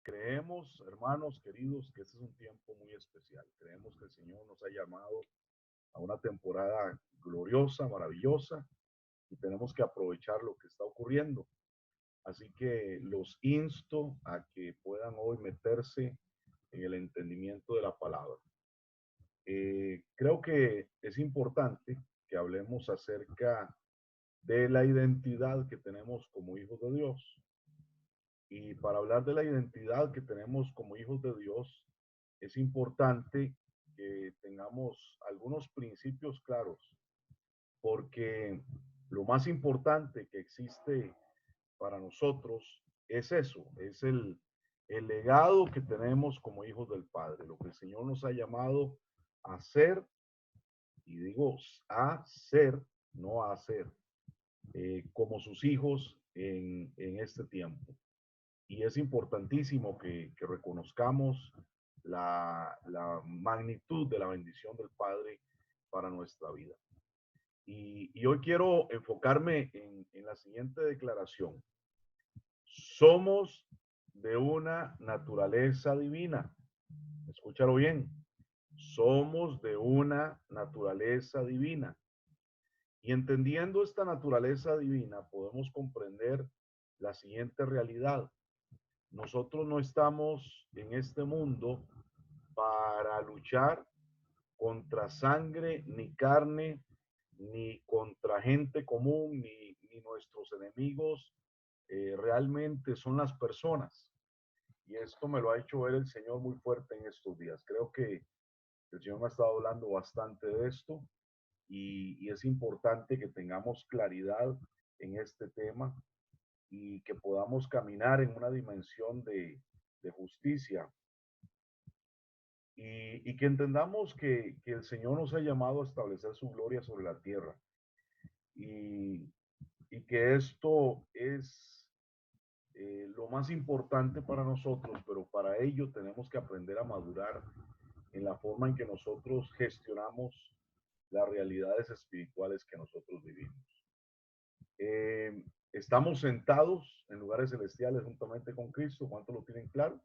Creemos, hermanos queridos, que este es un tiempo muy especial. Creemos que el Señor nos ha llamado a una temporada gloriosa, maravillosa, y tenemos que aprovechar lo que está ocurriendo. Así que los insto a que puedan hoy meterse en el entendimiento de la palabra. Creo que es importante que hablemos acerca de la identidad que tenemos como hijos de Dios. Y para hablar de la identidad que tenemos como hijos de Dios, es importante que tengamos algunos principios claros, porque lo más importante que existe para nosotros es eso, es el legado que tenemos como hijos del Padre, lo que el Señor nos ha llamado a ser, y digo a ser, no a hacer, como sus hijos en este tiempo. Y es importantísimo que reconozcamos la magnitud de la bendición del Padre para nuestra vida. Y hoy quiero enfocarme en la siguiente declaración. Somos de una naturaleza divina. Escúchalo bien. Somos de una naturaleza divina. Y entendiendo esta naturaleza divina, podemos comprender la siguiente realidad. Nosotros no estamos en este mundo para luchar contra sangre, ni carne, ni contra gente común, ni nuestros enemigos. Realmente son las personas. Y esto me lo ha hecho ver el Señor muy fuerte en estos días. Creo que el Señor me ha estado hablando bastante de esto y es importante que tengamos claridad en este tema y que podamos caminar en una dimensión de justicia y que entendamos que el Señor nos ha llamado a establecer su gloria sobre la tierra y, y que esto es lo más importante para nosotros, pero para ello tenemos que aprender a madurar en la forma en que nosotros gestionamos las realidades espirituales que nosotros vivimos. Estamos sentados en lugares celestiales juntamente con Cristo. ¿Cuánto lo tienen claro?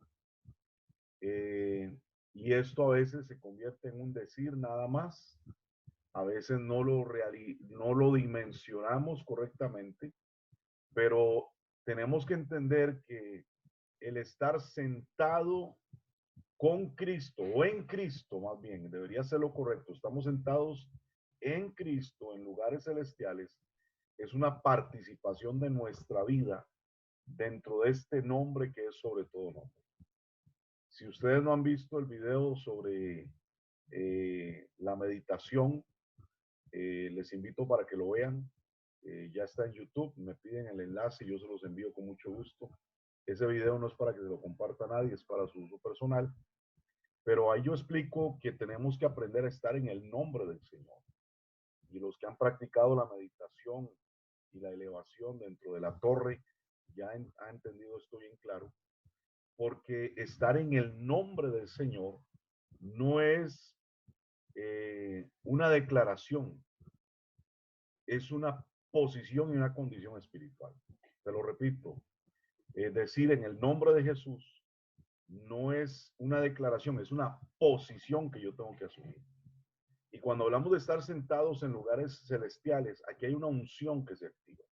Eh, y esto a veces se convierte en un decir nada más. A veces no lo dimensionamos correctamente, pero tenemos que entender que el estar sentado con Cristo o en Cristo, más bien, debería ser lo correcto. Estamos sentados en Cristo en lugares celestiales. Es una participación de nuestra vida dentro de este nombre que es sobre todo nombre. Si ustedes no han visto el video sobre la meditación, les invito para que lo vean. Ya está en YouTube, me piden el enlace y yo se los envío con mucho gusto. Ese video no es para que se lo comparta a nadie, es para su uso personal. Pero ahí yo explico que tenemos que aprender a estar en el nombre del Señor. Y los que han practicado la meditación y la elevación dentro de la torre ya han entendido esto bien claro. Porque estar en el nombre del Señor no es una declaración, es una posición y una condición espiritual. Te lo repito, decir en el nombre de Jesús no es una declaración, es una posición que yo tengo que asumir. Y cuando hablamos de estar sentados en lugares celestiales, aquí hay una unción que se activa.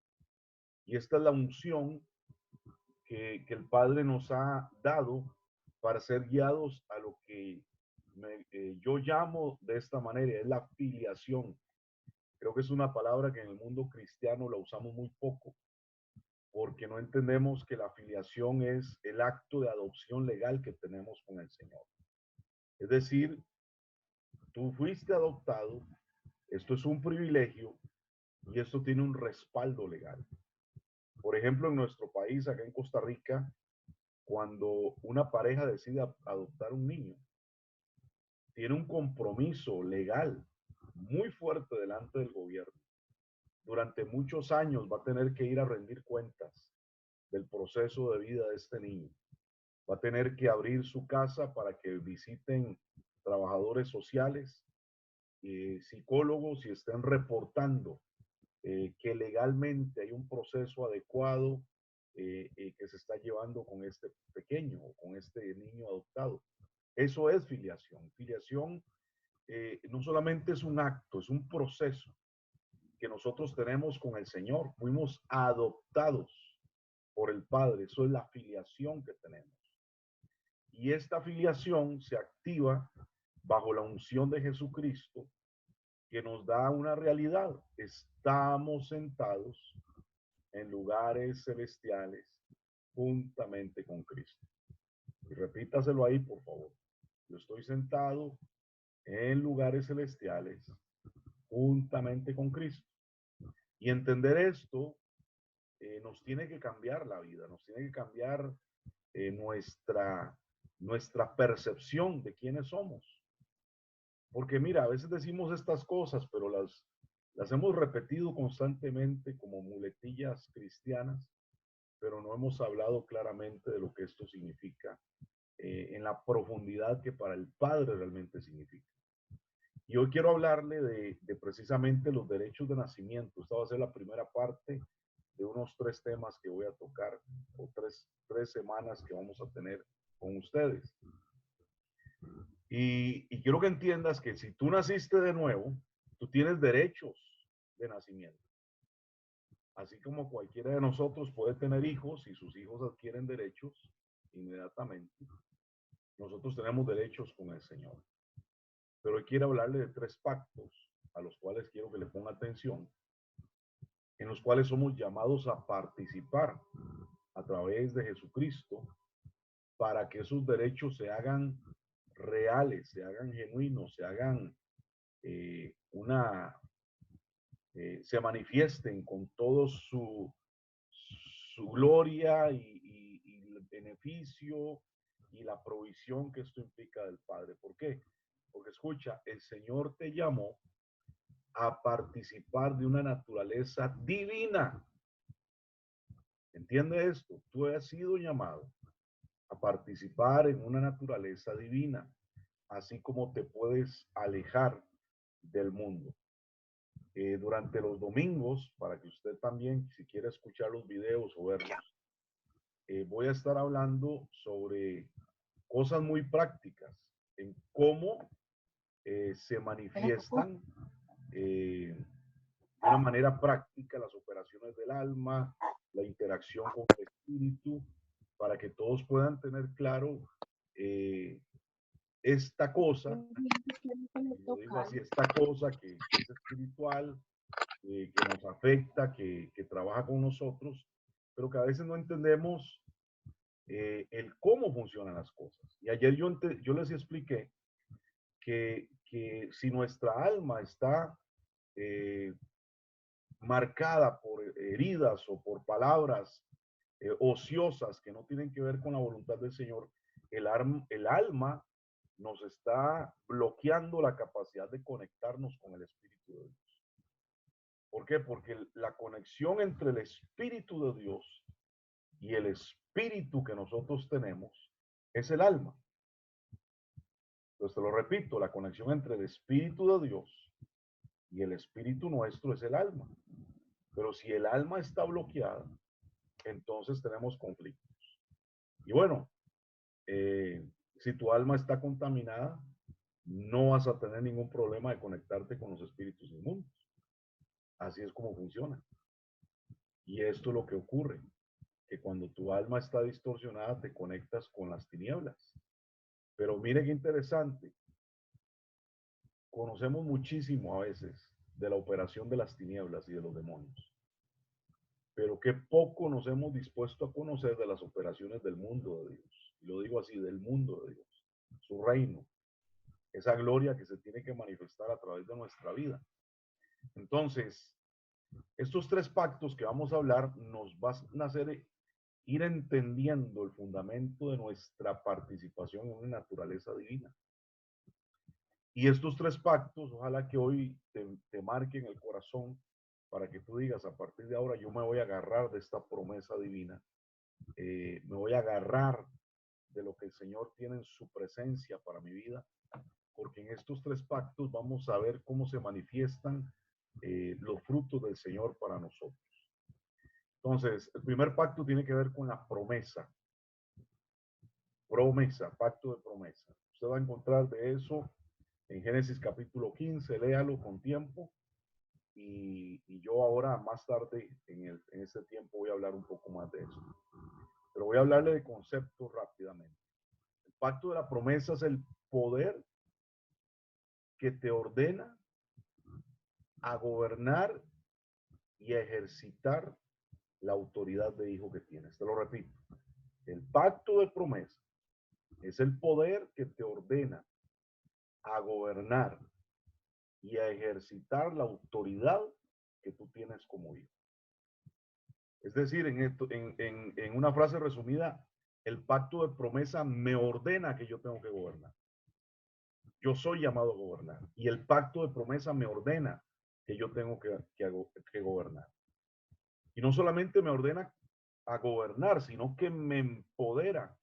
Y esta es la unción que el Padre nos ha dado para ser guiados a lo que yo llamo de esta manera, es la filiación. Creo que es una palabra que en el mundo cristiano la usamos muy poco, porque no entendemos que la filiación es el acto de adopción legal que tenemos con el Señor. Es decir, tú fuiste adoptado, esto es un privilegio y esto tiene un respaldo legal. Por ejemplo, en nuestro país, acá en Costa Rica, cuando una pareja decide adoptar un niño, tiene un compromiso legal muy fuerte delante del gobierno. Durante muchos años va a tener que ir a rendir cuentas del proceso de vida de este niño. Va a tener que abrir su casa para que visiten trabajadores sociales, psicólogos y estén reportando que legalmente hay un proceso adecuado que se está llevando con este pequeño o con este niño adoptado. Eso es filiación. Filiación no solamente es un acto, es un proceso que nosotros tenemos con el Señor. Fuimos adoptados por el Padre. Eso es la filiación que tenemos. Y esta filiación se activa bajo la unción de Jesucristo, que nos da una realidad. Estamos sentados en lugares celestiales juntamente con Cristo. Y repítaselo ahí, por favor. Yo estoy sentado en lugares celestiales juntamente con Cristo. Y entender esto nos tiene que cambiar la vida, nos tiene que cambiar nuestra percepción de quiénes somos. Porque mira, a veces decimos estas cosas, pero las hemos repetido constantemente como muletillas cristianas, pero no hemos hablado claramente de lo que esto significa en la profundidad que para el Padre realmente significa. Y hoy quiero hablarle de precisamente los derechos de nacimiento. Esta va a ser la primera parte de unos 3 temas que voy a tocar, o tres semanas que vamos a tener con ustedes. Y quiero que entiendas que si tú naciste de nuevo, tú tienes derechos de nacimiento. Así como cualquiera de nosotros puede tener hijos y sus hijos adquieren derechos inmediatamente, nosotros tenemos derechos con el Señor. Pero hoy quiero hablarle de 3 pactos a los cuales quiero que le ponga atención, en los cuales somos llamados a participar a través de Jesucristo para que esos derechos se hagan reales, se hagan genuinos, se hagan eh, una, se manifiesten con todo su gloria y el beneficio y la provisión que esto implica del Padre. ¿Por qué? Porque escucha, el Señor te llamó a participar de una naturaleza divina. ¿Entiende esto? Tú has sido llamado a participar en una naturaleza divina, así como te puedes alejar del mundo. Durante los domingos, para que usted también, si quiere escuchar los videos o verlos, voy a estar hablando sobre cosas muy prácticas en cómo se manifiestan de una manera práctica las operaciones del alma, la interacción con el espíritu, para que todos puedan tener claro esta cosa, yo digo así, esta cosa que es espiritual, que nos afecta, que trabaja con nosotros, pero que a veces no entendemos el cómo funcionan las cosas. Y ayer yo les expliqué que si nuestra alma está marcada por heridas o por palabras ociosas que no tienen que ver con la voluntad del Señor, el alma nos está bloqueando la capacidad de conectarnos con el Espíritu de Dios. ¿Por qué? Porque la conexión entre el Espíritu de Dios y el Espíritu que nosotros tenemos es el alma. Entonces te lo repito, la conexión entre el Espíritu de Dios y el Espíritu nuestro es el alma. Pero si el alma está bloqueada, entonces tenemos conflictos. Y bueno, si tu alma está contaminada, no vas a tener ningún problema de conectarte con los espíritus inmundos. Así es como funciona. Y esto es lo que ocurre, que cuando tu alma está distorsionada, te conectas con las tinieblas. Pero mire qué interesante. Conocemos muchísimo a veces de la operación de las tinieblas y de los demonios. Pero qué poco nos hemos dispuesto a conocer de las operaciones del mundo de Dios. Y lo digo así, del mundo de Dios, su reino, esa gloria que se tiene que manifestar a través de nuestra vida. Entonces, estos 3 pactos que vamos a hablar nos van a hacer ir entendiendo el fundamento de nuestra participación en una naturaleza divina. Y estos 3 pactos, ojalá que hoy te marquen el corazón para que tú digas, a partir de ahora yo me voy a agarrar de esta promesa divina, me voy a agarrar de lo que el Señor tiene en su presencia para mi vida, porque en estos 3 pactos vamos a ver cómo se manifiestan los frutos del Señor para nosotros. Entonces, el primer pacto tiene que ver con la promesa. Promesa, pacto de promesa. Usted va a encontrar de eso en Génesis capítulo 15, léalo con tiempo. Y yo ahora, más tarde, en este tiempo, voy a hablar un poco más de eso. Pero voy a hablarle de conceptos rápidamente. El pacto de la promesa es el poder que te ordena a gobernar y a ejercitar la autoridad de hijo que tienes. Te lo repito. El pacto de promesa es el poder que te ordena a gobernar y a ejercitar la autoridad que tú tienes como hijo. Es decir, en una frase resumida, el pacto de promesa me ordena que yo tengo que gobernar. Yo soy llamado a gobernar y el pacto de promesa me ordena que yo tengo que gobernar. Y no solamente me ordena a gobernar, sino que me empodera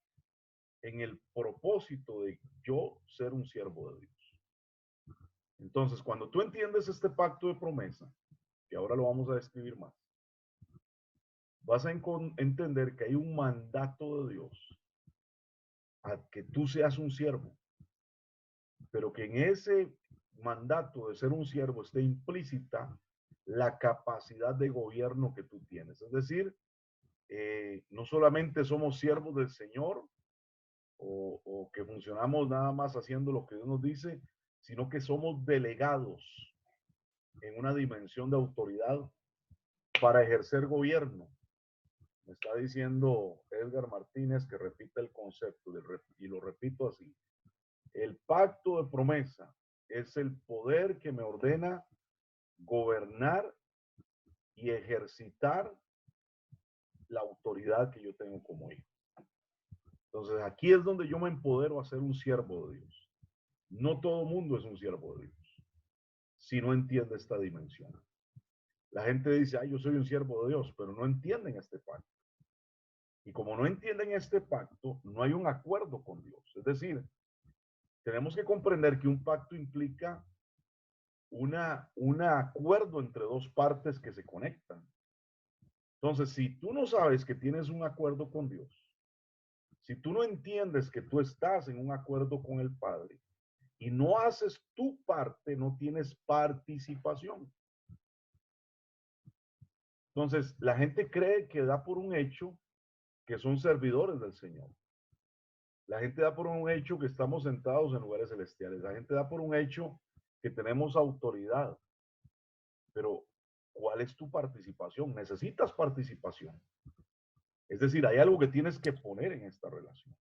en el propósito de yo ser un siervo de Dios. Entonces, cuando tú entiendes este pacto de promesa, que ahora lo vamos a describir más, vas a entender que hay un mandato de Dios a que tú seas un siervo, pero que en ese mandato de ser un siervo esté implícita la capacidad de gobierno que tú tienes. Es decir, no solamente somos siervos del Señor o que funcionamos nada más haciendo lo que Dios nos dice, sino que somos delegados en una dimensión de autoridad para ejercer gobierno. Me está diciendo Edgar Martínez que repita el concepto y lo repito así. El pacto de promesa es el poder que me ordena gobernar y ejercitar la autoridad que yo tengo como hijo. Entonces aquí es donde yo me empodero a ser un siervo de Dios. No todo mundo es un siervo de Dios si no entiende esta dimensión. La gente dice, yo soy un siervo de Dios, pero no entienden este pacto. Y como no entienden este pacto, no hay un acuerdo con Dios. Es decir, tenemos que comprender que un pacto implica un acuerdo entre dos partes que se conectan. Entonces, si tú no sabes que tienes un acuerdo con Dios, si tú no entiendes que tú estás en un acuerdo con el Padre y no haces tu parte, no tienes participación. Entonces, la gente cree que da por un hecho que son servidores del Señor. La gente da por un hecho que estamos sentados en lugares celestiales. La gente da por un hecho que tenemos autoridad. Pero, ¿cuál es tu participación? Necesitas participación. Es decir, hay algo que tienes que poner en esta relación.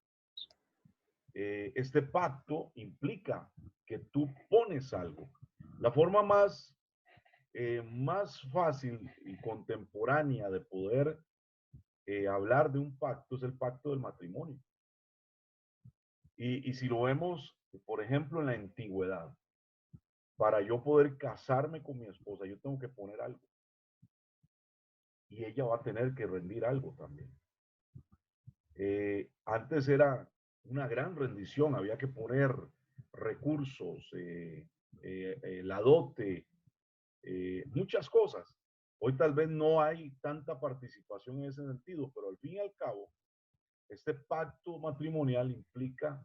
Este pacto implica que tú pones algo. La forma más fácil y contemporánea de poder hablar de un pacto es el pacto del matrimonio. Y si lo vemos, por ejemplo, en la antigüedad, para yo poder casarme con mi esposa, yo tengo que poner algo. Y ella va a tener que rendir algo también. Antes era una gran rendición, había que poner recursos, la dote, muchas cosas. Hoy tal vez no hay tanta participación en ese sentido, pero al fin y al cabo, este pacto matrimonial implica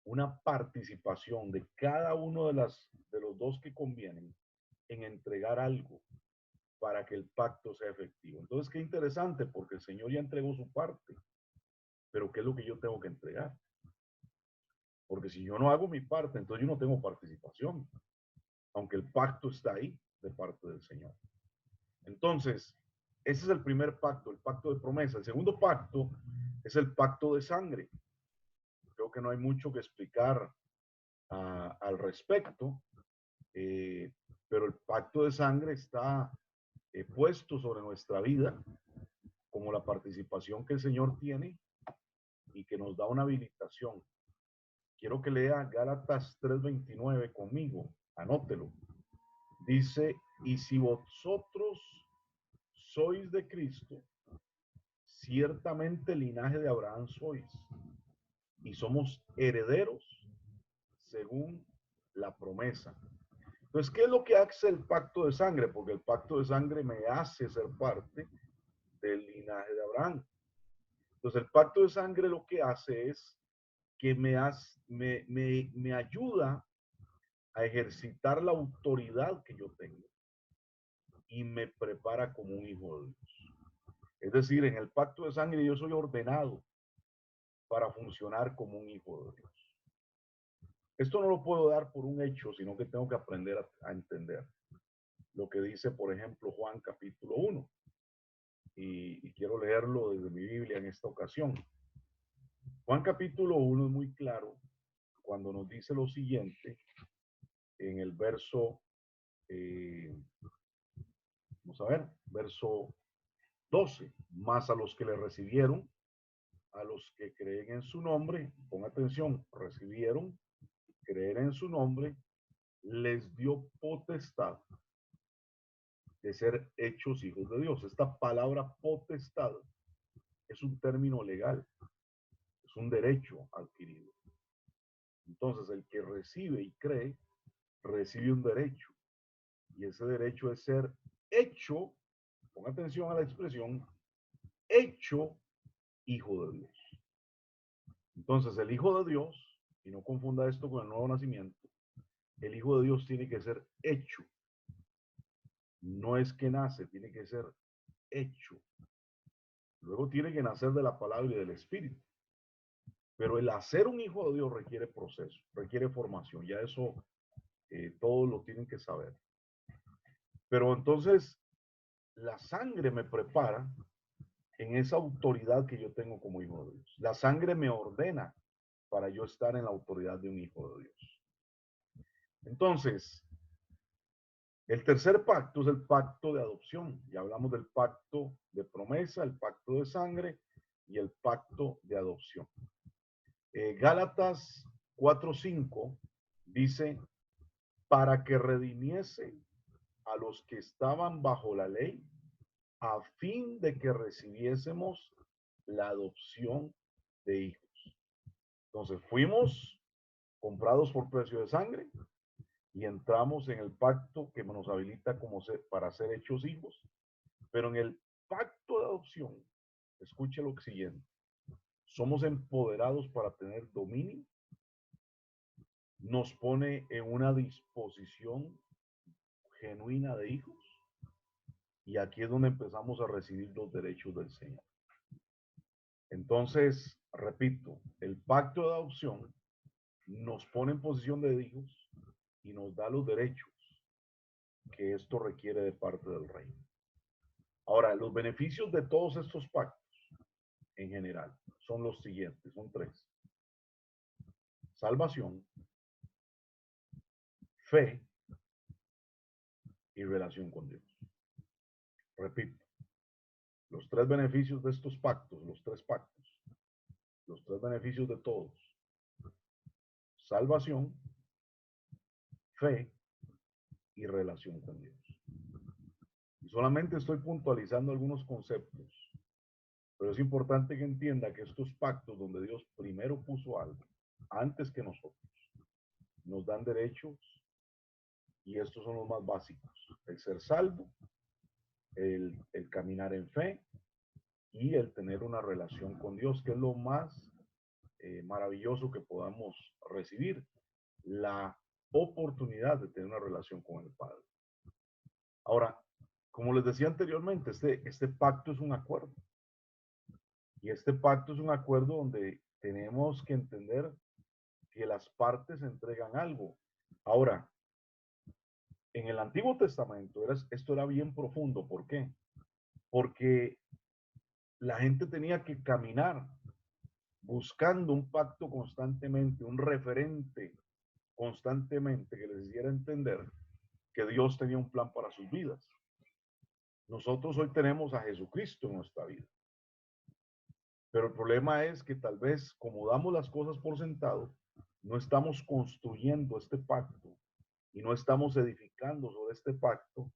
una participación de cada uno de los dos que convienen en entregar algo para que el pacto sea efectivo. Entonces, qué interesante, porque el Señor ya entregó su parte, pero ¿qué es lo que yo tengo que entregar? Porque si yo no hago mi parte, entonces yo no tengo participación, aunque el pacto está ahí de parte del Señor. Entonces, ese es el primer pacto, el pacto de promesa. El segundo pacto es el pacto de sangre. Creo que no hay mucho que explicar al respecto, pero el pacto de sangre está puesto sobre nuestra vida como la participación que el Señor tiene y que nos da una habilitación. Quiero que lea Gálatas 3:29 conmigo, anótelo. Dice, y si vosotros sois de Cristo, ciertamente linaje de Abraham sois, y somos herederos según la promesa. Entonces, ¿qué es lo que hace el pacto de sangre? Porque el pacto de sangre me hace ser parte del linaje de Abraham. Entonces el pacto de sangre lo que hace es que me ayuda a ejercitar la autoridad que yo tengo y me prepara como un hijo de Dios. Es decir, en el pacto de sangre yo soy ordenado para funcionar como un hijo de Dios. Esto no lo puedo dar por un hecho, sino que tengo que aprender a entender lo que dice, por ejemplo, Juan capítulo 1. Y quiero leerlo desde mi Biblia en esta ocasión. Juan capítulo 1 es muy claro cuando nos dice lo siguiente en el verso, vamos a ver, verso 12. Más a los que le recibieron, a los que creen en su nombre, pon atención, recibieron, creer en su nombre, les dio potestad de ser hechos hijos de Dios. Esta palabra potestad es un término legal, es un derecho adquirido. Entonces, el que recibe y cree, recibe un derecho. Y ese derecho es ser hecho, pon atención a la expresión, hecho hijo de Dios. Entonces, el hijo de Dios, y no confunda esto con el nuevo nacimiento, el hijo de Dios tiene que ser hecho. No es que nace, tiene que ser hecho. Luego tiene que nacer de la palabra y del espíritu. Pero el hacer un hijo de Dios requiere proceso, requiere formación. Ya eso todos lo tienen que saber. Pero entonces la sangre me prepara en esa autoridad que yo tengo como hijo de Dios. La sangre me ordena para yo estar en la autoridad de un hijo de Dios. Entonces, el tercer pacto es el pacto de adopción. Ya hablamos del pacto de promesa, el pacto de sangre y el pacto de adopción. Gálatas 4:5 dice, para que redimiese a los que estaban bajo la ley, a fin de que recibiésemos la adopción de hijos. Entonces fuimos comprados por precio de sangre y entramos en el pacto que nos habilita para ser hechos hijos. Pero en el pacto de adopción, escuche lo siguiente, somos empoderados para tener dominio, nos pone en una disposición genuina de hijos, y aquí es donde empezamos a recibir los derechos del Señor. Entonces, repito, el pacto de adopción nos pone en posición de hijos y nos da los derechos que esto requiere de parte del reino. Ahora, los beneficios de todos estos pactos en general son los siguientes, son tres. Salvación, fe y relación con Dios. Repito, los tres beneficios de estos pactos, los tres pactos, los tres beneficios de todos. Salvación, fe y relación con Dios. Y solamente estoy puntualizando algunos conceptos, pero es importante que entienda que estos pactos donde Dios primero puso algo, antes que nosotros, nos dan derechos, y estos son los más básicos: el ser salvo, el caminar en fe y el tener una relación con Dios, que es lo más maravilloso que podamos recibir, la oportunidad de tener una relación con el Padre. Ahora, como les decía anteriormente, este pacto es un acuerdo. Y este pacto es un acuerdo donde tenemos que entender que las partes entregan algo. Ahora, en el Antiguo Testamento esto era bien profundo. ¿Por qué? Porque la gente tenía que caminar buscando un pacto constantemente, un referente constantemente que les hiciera entender que Dios tenía un plan para sus vidas. Nosotros hoy tenemos a Jesucristo en nuestra vida. Pero el problema es que tal vez, como damos las cosas por sentado, no estamos construyendo este pacto y no estamos edificando sobre este pacto,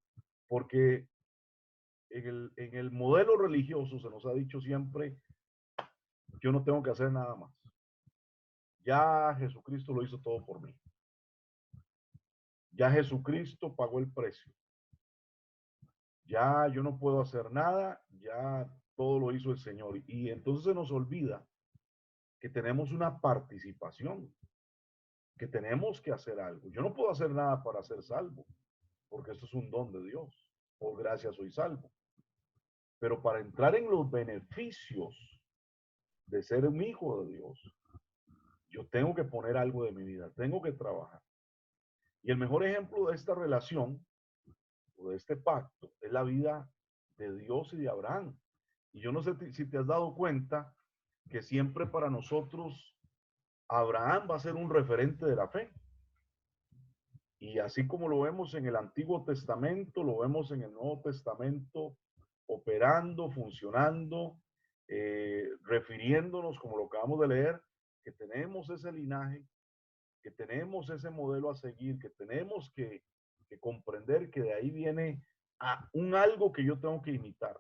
porque en el modelo religioso se nos ha dicho siempre, yo no tengo que hacer nada más. Ya Jesucristo lo hizo todo por mí. Ya Jesucristo pagó el precio. Ya yo no puedo hacer nada, ya todo lo hizo el Señor. Y entonces se nos olvida que tenemos una participación, que tenemos que hacer algo. Yo no puedo hacer nada para ser salvo, porque esto es un don de Dios. Por gracia soy salvo. Pero para entrar en los beneficios de ser un hijo de Dios, yo tengo que poner algo de mi vida, tengo que trabajar. Y el mejor ejemplo de esta relación o de este pacto es la vida de Dios y de Abraham. Y yo no sé si te has dado cuenta que siempre para nosotros Abraham va a ser un referente de la fe. Y así como lo vemos en el Antiguo Testamento, lo vemos en el Nuevo Testamento operando, funcionando, refiriéndonos, como lo acabamos de leer, que tenemos ese linaje, que tenemos ese modelo a seguir, que tenemos que comprender que de ahí viene a un algo que yo tengo que imitar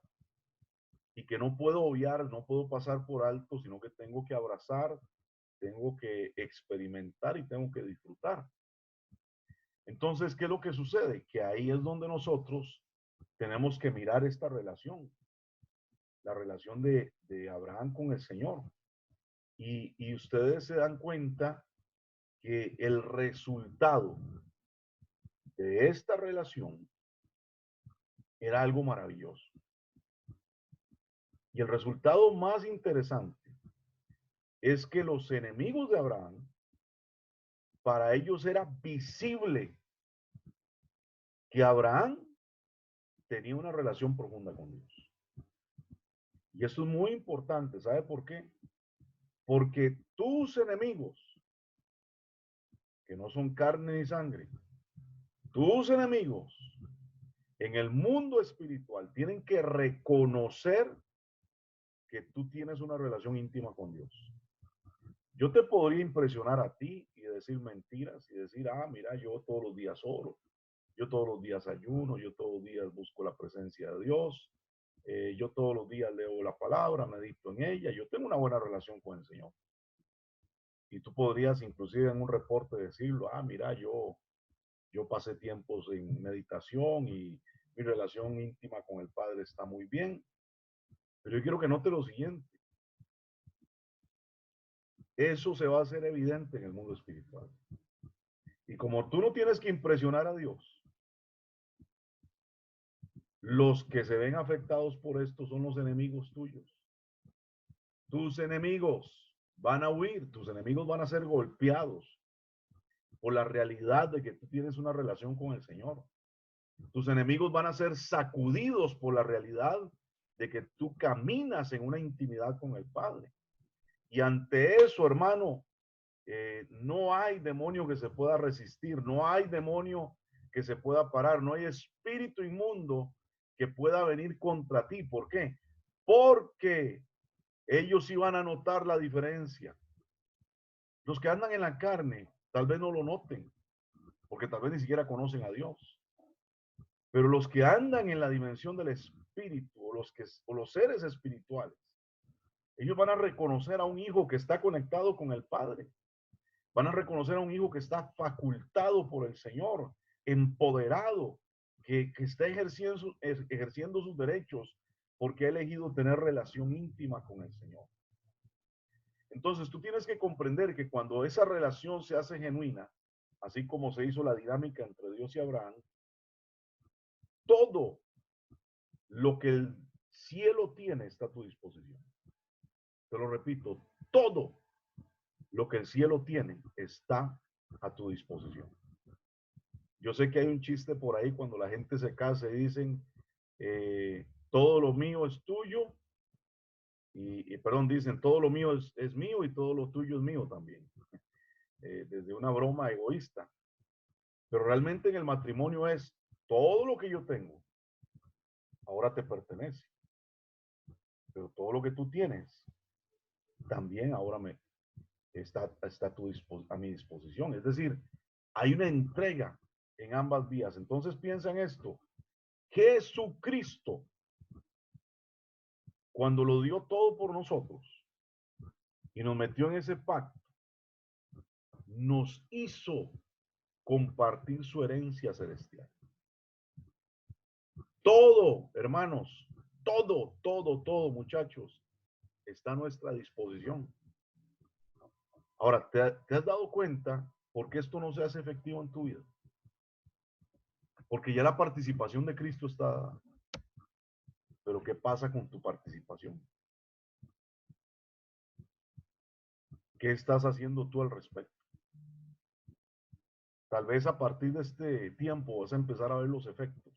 y que no puedo obviar, no puedo pasar por alto, sino que tengo que abrazar, tengo que experimentar y tengo que disfrutar. Entonces, ¿qué es lo que sucede? Que ahí es donde nosotros tenemos que mirar esta relación, la relación de Abraham con el Señor. Y ustedes se dan cuenta que el resultado de esta relación era algo maravilloso. Y el resultado más interesante es que los enemigos de Abraham, para ellos era visible que Abraham tenía una relación profunda con Dios. Y eso es muy importante. ¿Sabe por qué? Porque tus enemigos, que no son carne ni sangre, tus enemigos en el mundo espiritual tienen que reconocer que tú tienes una relación íntima con Dios. Yo te podría impresionar a ti y decir mentiras y decir, ah, mira, yo todos los días oro, yo todos los días ayuno, yo todos los días busco la presencia de Dios, yo todos los días leo la palabra, medito en ella, yo tengo una buena relación con el Señor. Y tú podrías inclusive en un reporte decirlo, ah, mira, yo pasé tiempos en meditación y mi relación íntima con el Padre está muy bien. Pero yo quiero que note lo siguiente. Eso se va a hacer evidente en el mundo espiritual. Y como tú no tienes que impresionar a Dios, los que se ven afectados por esto son los enemigos tuyos. Tus enemigos van a huir, tus enemigos van a ser golpeados por la realidad de que tú tienes una relación con el Señor. Tus enemigos van a ser sacudidos por la realidad de que tú caminas en una intimidad con el Padre. Y ante eso, hermano, no hay demonio que se pueda resistir, no hay demonio que se pueda parar, no hay espíritu inmundo que pueda venir contra ti. ¿Por qué? Porque ellos iban a notar la diferencia. Los que andan en la carne tal vez no lo noten, porque tal vez ni siquiera conocen a Dios. Pero los que andan en la dimensión del espíritu, o los seres espirituales, ellos van a reconocer a un hijo que está conectado con el Padre. Van a reconocer a un hijo que está facultado por el Señor, empoderado, que está ejerciendo sus derechos porque ha elegido tener relación íntima con el Señor. Entonces tú tienes que comprender que cuando esa relación se hace genuina, así como se hizo la dinámica entre Dios y Abraham, todo lo que el cielo tiene está a tu disposición. Te lo repito, todo lo que el cielo tiene está a tu disposición. Yo sé que hay un chiste por ahí cuando la gente se casa y dicen, todo lo mío es tuyo, perdón, dicen, todo lo mío es mío y todo lo tuyo es mío también, desde una broma egoísta. Pero realmente en el matrimonio es, todo lo que yo tengo, ahora te pertenece. Pero todo lo que tú tienes, también ahora está a mi disposición. Es decir, hay una entrega en ambas vías. Entonces piensa en esto. Jesucristo, cuando lo dio todo por nosotros y nos metió en ese pacto, nos hizo compartir su herencia celestial. Todo, hermanos, todo, muchachos, está a nuestra disposición. Ahora, ¿te has dado cuenta por qué esto no se hace efectivo en tu vida? Porque ya la participación de Cristo está dada. Pero ¿qué pasa con tu participación? ¿Qué estás haciendo tú al respecto? Tal vez a partir de este tiempo vas a empezar a ver los efectos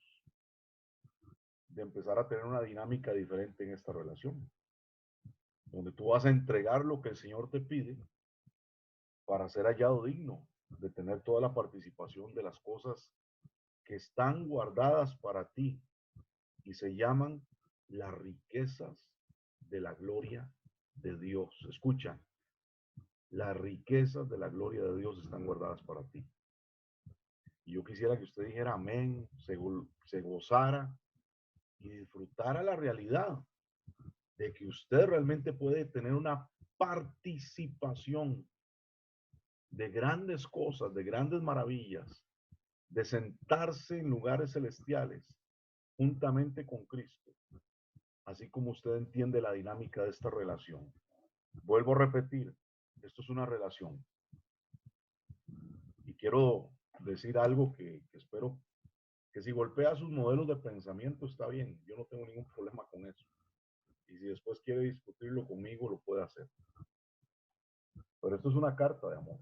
de empezar a tener una dinámica diferente en esta relación, donde tú vas a entregar lo que el Señor te pide para ser hallado digno de tener toda la participación de las cosas que están guardadas para ti y se llaman las riquezas de la gloria de Dios. Escucha, las riquezas de la gloria de Dios están guardadas para ti. Y yo quisiera que usted dijera amén, se gozara y disfrutara la realidad de que usted realmente puede tener una participación de grandes cosas, de grandes maravillas, de sentarse en lugares celestiales juntamente con Cristo, así como usted entiende la dinámica de esta relación. Vuelvo a repetir, esto es una relación. Y quiero decir algo que espero que si golpea sus modelos de pensamiento está bien, yo no tengo ningún problema con eso. Y si después quiere discutirlo conmigo, lo puede hacer. Pero esto es una carta de amor.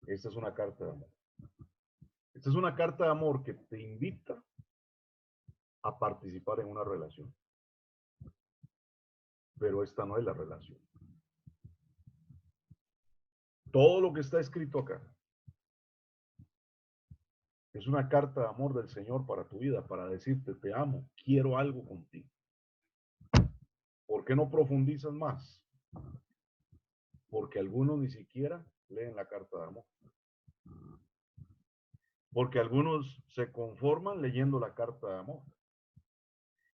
Esta es una carta de amor. Esta es una carta de amor que te invita a participar en una relación. Pero esta no es la relación. Todo lo que está escrito acá es una carta de amor del Señor para tu vida, para decirte, te amo, quiero algo contigo. ¿Por qué no profundizas más? Porque algunos ni siquiera leen la carta de amor. Porque algunos se conforman leyendo la carta de amor.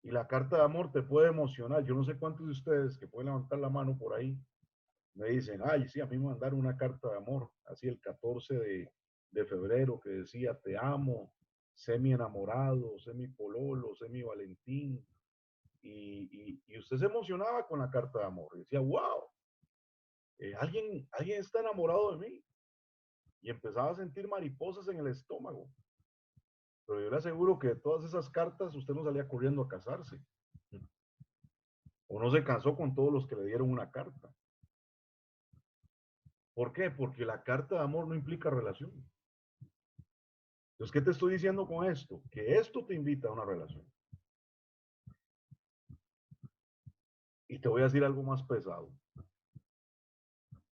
Y la carta de amor te puede emocionar. Yo no sé cuántos de ustedes que pueden levantar la mano por ahí me dicen, ay, sí, a mí me mandaron una carta de amor, así el 14 de febrero, que decía, te amo, sé mi enamorado, sé mi pololo, sé mi Valentín. Y usted se emocionaba con la carta de amor. Y decía, wow, alguien está enamorado de mí. Y empezaba a sentir mariposas en el estómago. Pero yo le aseguro que de todas esas cartas usted no salía corriendo a casarse. O no se casó con todos los que le dieron una carta. ¿Por qué? Porque la carta de amor no implica relación. Entonces, ¿qué te estoy diciendo con esto? Que esto te invita a una relación. Y te voy a decir algo más pesado.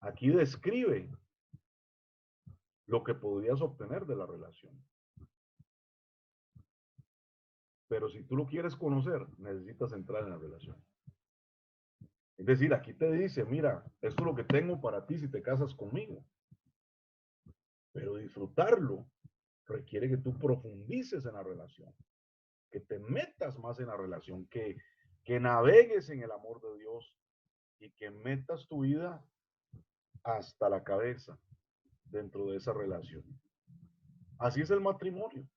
Aquí describe lo que podrías obtener de la relación. Pero si tú lo quieres conocer, necesitas entrar en la relación. Es decir, aquí te dice, mira, esto es lo que tengo para ti si te casas conmigo. Pero disfrutarlo requiere que tú profundices en la relación, que te metas más en la relación, que navegues en el amor de Dios y que metas tu vida hasta la cabeza dentro de esa relación. Así es el matrimonio,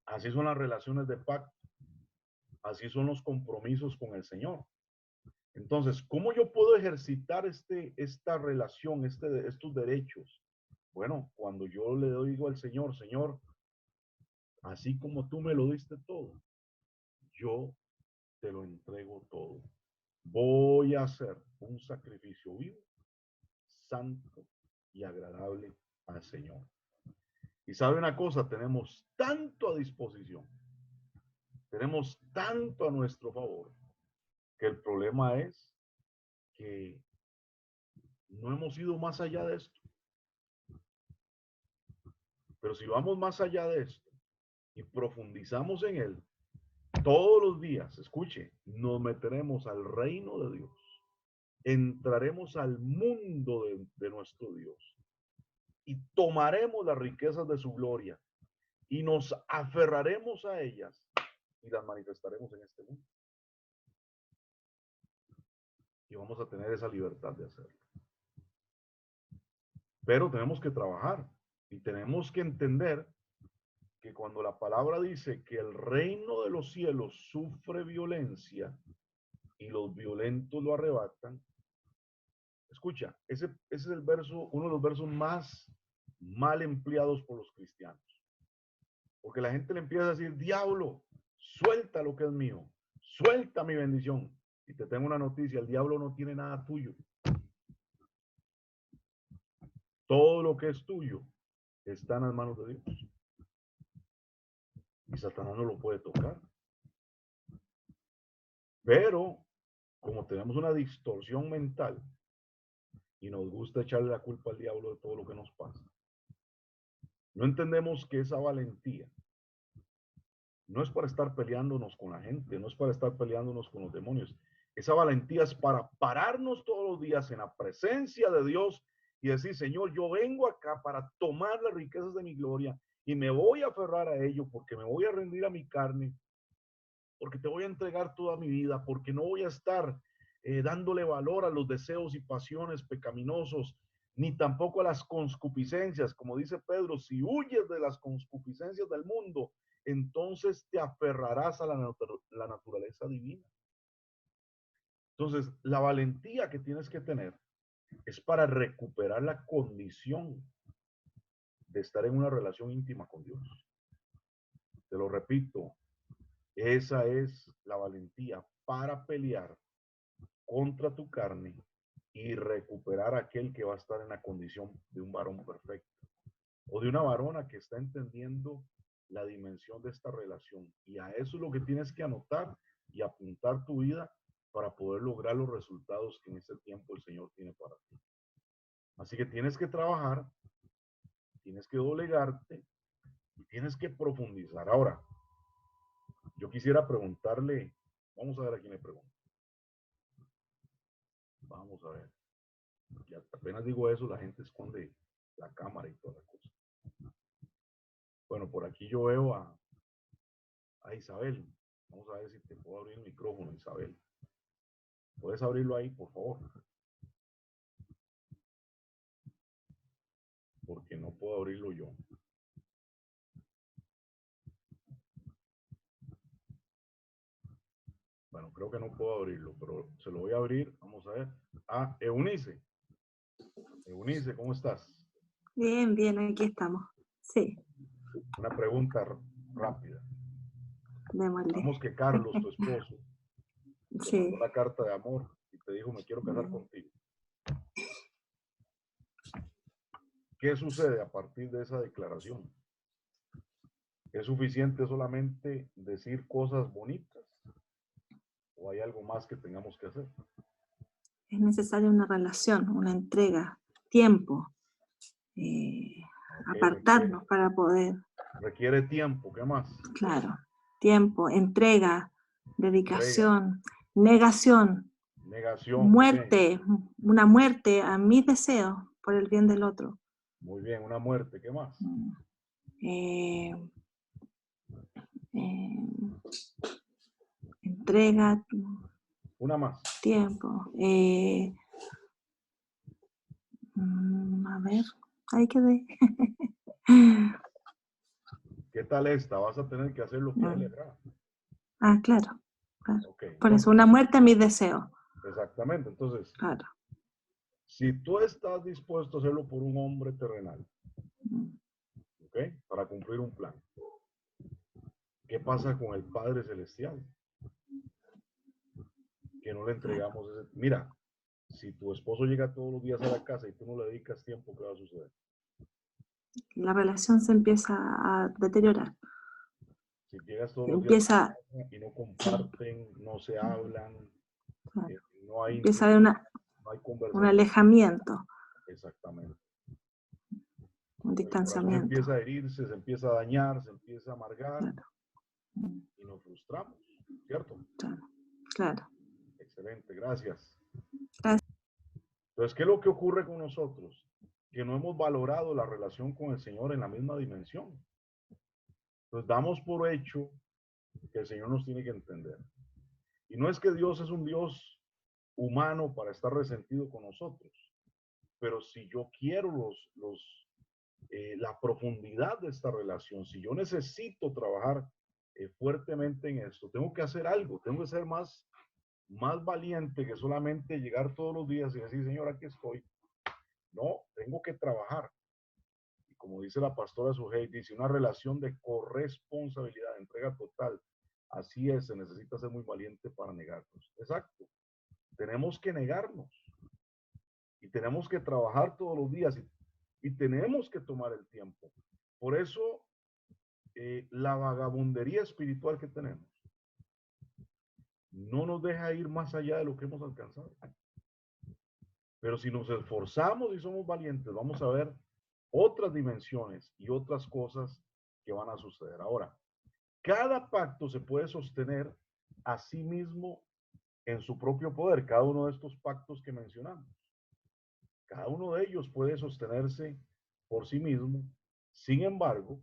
así son las relaciones de pacto, así son los compromisos con el Señor. Entonces, ¿cómo yo puedo ejercitar esta relación, estos derechos? Bueno, cuando yo le digo al Señor, Señor, así como tú me lo diste todo, yo te lo entrego todo. Voy a hacer un sacrificio vivo, santo y agradable al Señor. Y sabe una cosa, tenemos tanto a disposición, tenemos tanto a nuestro favor, que el problema es que no hemos ido más allá de esto. Pero si vamos más allá de esto y profundizamos en él, todos los días, escuche, nos meteremos al reino de Dios, entraremos al mundo de nuestro Dios y tomaremos las riquezas de su gloria y nos aferraremos a ellas y las manifestaremos en este mundo. Y vamos a tener esa libertad de hacerlo. Pero tenemos que trabajar y tenemos que entender que cuando la palabra dice que el reino de los cielos sufre violencia y los violentos lo arrebatan, escucha, ese es el verso, uno de los versos más mal empleados por los cristianos. Porque la gente le empieza a decir, diablo, suelta lo que es mío, suelta mi bendición. Y te tengo una noticia, el diablo no tiene nada tuyo. Todo lo que es tuyo está en las manos de Dios. Y Satanás no lo puede tocar. Pero, como tenemos una distorsión mental y nos gusta echarle la culpa al diablo de todo lo que nos pasa, no entendemos que esa valentía no es para estar peleándonos con la gente, no es para estar peleándonos con los demonios. Esa valentía es para pararnos todos los días en la presencia de Dios y decir, Señor, yo vengo acá para tomar las riquezas de mi gloria y me voy a aferrar a ello porque me voy a rendir a mi carne, porque te voy a entregar toda mi vida, porque no voy a estar dándole valor a los deseos y pasiones pecaminosos, ni tampoco a las concupiscencias. Como dice Pedro, si huyes de las concupiscencias del mundo, entonces te aferrarás a la naturaleza divina. Entonces, la valentía que tienes que tener es para recuperar la condición de estar en una relación íntima con Dios. Te lo repito, esa es la valentía para pelear contra tu carne y recuperar aquel que va a estar en la condición de un varón perfecto o de una varona que está entendiendo la dimensión de esta relación. Y a eso es lo que tienes que anotar y apuntar tu vida para poder lograr los resultados que en este tiempo el Señor tiene para ti. Así que tienes que trabajar, tienes que doblegarte y tienes que profundizar. Ahora, yo quisiera preguntarle, vamos a ver a quién le pregunto. Vamos a ver. Y apenas digo eso, la gente esconde la cámara y toda la cosa. Bueno, por aquí yo veo a Isabel. Vamos a ver si te puedo abrir el micrófono, Isabel. ¿Puedes abrirlo ahí, por favor? Porque no puedo abrirlo yo. Bueno, creo que no puedo abrirlo, pero se lo voy a abrir. Vamos a ver. Ah, Eunice. Eunice, ¿cómo estás? Bien, bien, aquí estamos. Sí, Una pregunta rápida. démosle. Digamos que Carlos, tu esposo, te Sí. mandó la carta de amor y te dijo, me quiero casar contigo. ¿Qué sucede a partir de esa declaración? ¿Es suficiente solamente decir cosas bonitas? ¿O hay algo más que tengamos que hacer? Es necesaria una relación, una entrega, tiempo, Okay, apartarnos para poder. Requiere tiempo, ¿qué más? Claro, tiempo, entrega, dedicación, negación, Negación, muerte, una muerte a mis deseos por el bien del otro. Muy bien, una muerte, ¿qué más? Entrega. Una más. Tiempo. A ver, ahí quedé. ¿Qué tal esta? Vas a tener que hacer lo que a él le agrada. Ah, claro, claro. Okay, Por entonces, eso, una muerte a mis deseos. exactamente. Entonces, Claro. si tú estás dispuesto a hacerlo por un hombre terrenal, ¿ok? Para cumplir un plan, ¿qué pasa con el Padre Celestial? Que no le entregamos ese... Mira, si tu esposo llega todos los días a la casa y tú no le dedicas tiempo, ¿qué va a suceder? La relación se empieza a deteriorar. Si llegas todos los días Empieza, y no comparten, no se hablan, claro, no hay empieza a haber intimidad, no hay un conversación. alejamiento, Exactamente. un El corazón distanciamiento. empieza a herirse, se empieza a dañar, se empieza a amargar Claro, y nos frustramos, ¿cierto? claro, claro. Excelente, gracias. Gracias. Entonces, ¿qué es lo que ocurre con nosotros? Que no hemos valorado la relación con el Señor en la misma dimensión. Entonces, damos por hecho que el Señor nos tiene que entender. Y no es que Dios es un Dios humano para estar resentido con nosotros, pero si yo quiero la profundidad de esta relación. Si yo necesito trabajar fuertemente en esto, tengo que hacer algo, tengo que ser más valiente que solamente llegar todos los días y decir, Señor, aquí estoy. No, tengo que trabajar. Y como dice la pastora Sujei, dice, una relación de corresponsabilidad, de entrega total. Así es, se necesita ser muy valiente para negarnos. Exacto. Tenemos que negarnos. Y tenemos que trabajar todos los días. Y tenemos que tomar el tiempo. Por eso, la vagabundería espiritual que tenemos no nos deja ir más allá de lo que hemos alcanzado. Pero si nos esforzamos y somos valientes, vamos a ver otras dimensiones y otras cosas que van a suceder. Ahora, cada pacto se puede sostener a sí mismo en su propio poder, cada uno de estos pactos que mencionamos. Cada uno de ellos puede sostenerse por sí mismo. Sin embargo,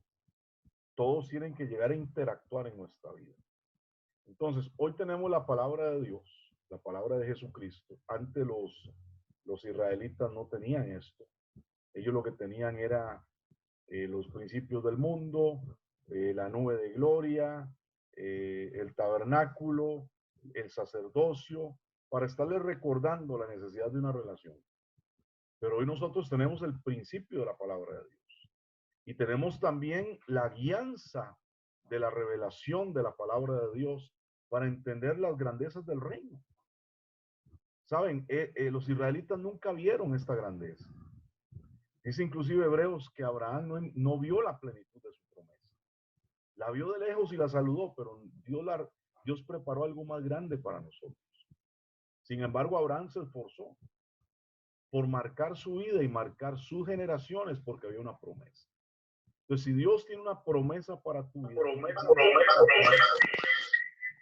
todos tienen que llegar a interactuar en nuestra vida. Entonces, hoy tenemos la palabra de Dios, la palabra de Jesucristo. Antes los israelitas no tenían esto. Ellos lo que tenían era los principios del mundo, la nube de gloria, el tabernáculo, el sacerdocio, para estarles recordando la necesidad de una relación. Pero hoy nosotros tenemos el principio de la palabra de Dios y tenemos también la guianza de la revelación de la palabra de Dios para entender las grandezas del reino. Saben, los israelitas nunca vieron esta grandeza. Dice inclusive Hebreos que Abraham no vio la plenitud de su promesa. La vio de lejos y la saludó, pero Dios preparó algo más grande para nosotros. Sin embargo, Abraham se esforzó por marcar su vida y marcar sus generaciones porque había una promesa. Entonces, si Dios tiene una promesa para tu vida,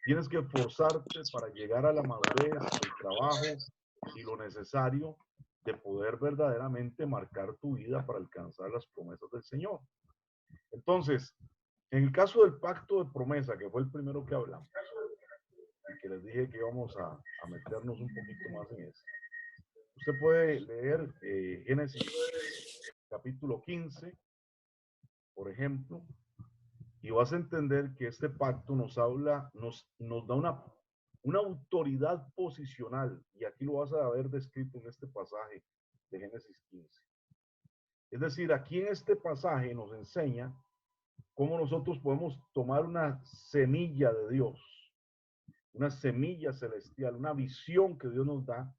tienes que esforzarte para llegar a la madurez, el trabajo y lo necesario de poder verdaderamente marcar tu vida para alcanzar las promesas del Señor. Entonces, en el caso del pacto de promesa, que fue el primero que hablamos, y que les dije que íbamos a meternos un poquito más en eso, usted puede leer Génesis capítulo 15, por ejemplo, y vas a entender que este pacto nos habla, nos da una autoridad posicional, y aquí lo vas a ver descrito en este pasaje de Génesis 15. Es decir, aquí en este pasaje nos enseña cómo nosotros podemos tomar una semilla de Dios, una semilla celestial, una visión que Dios nos da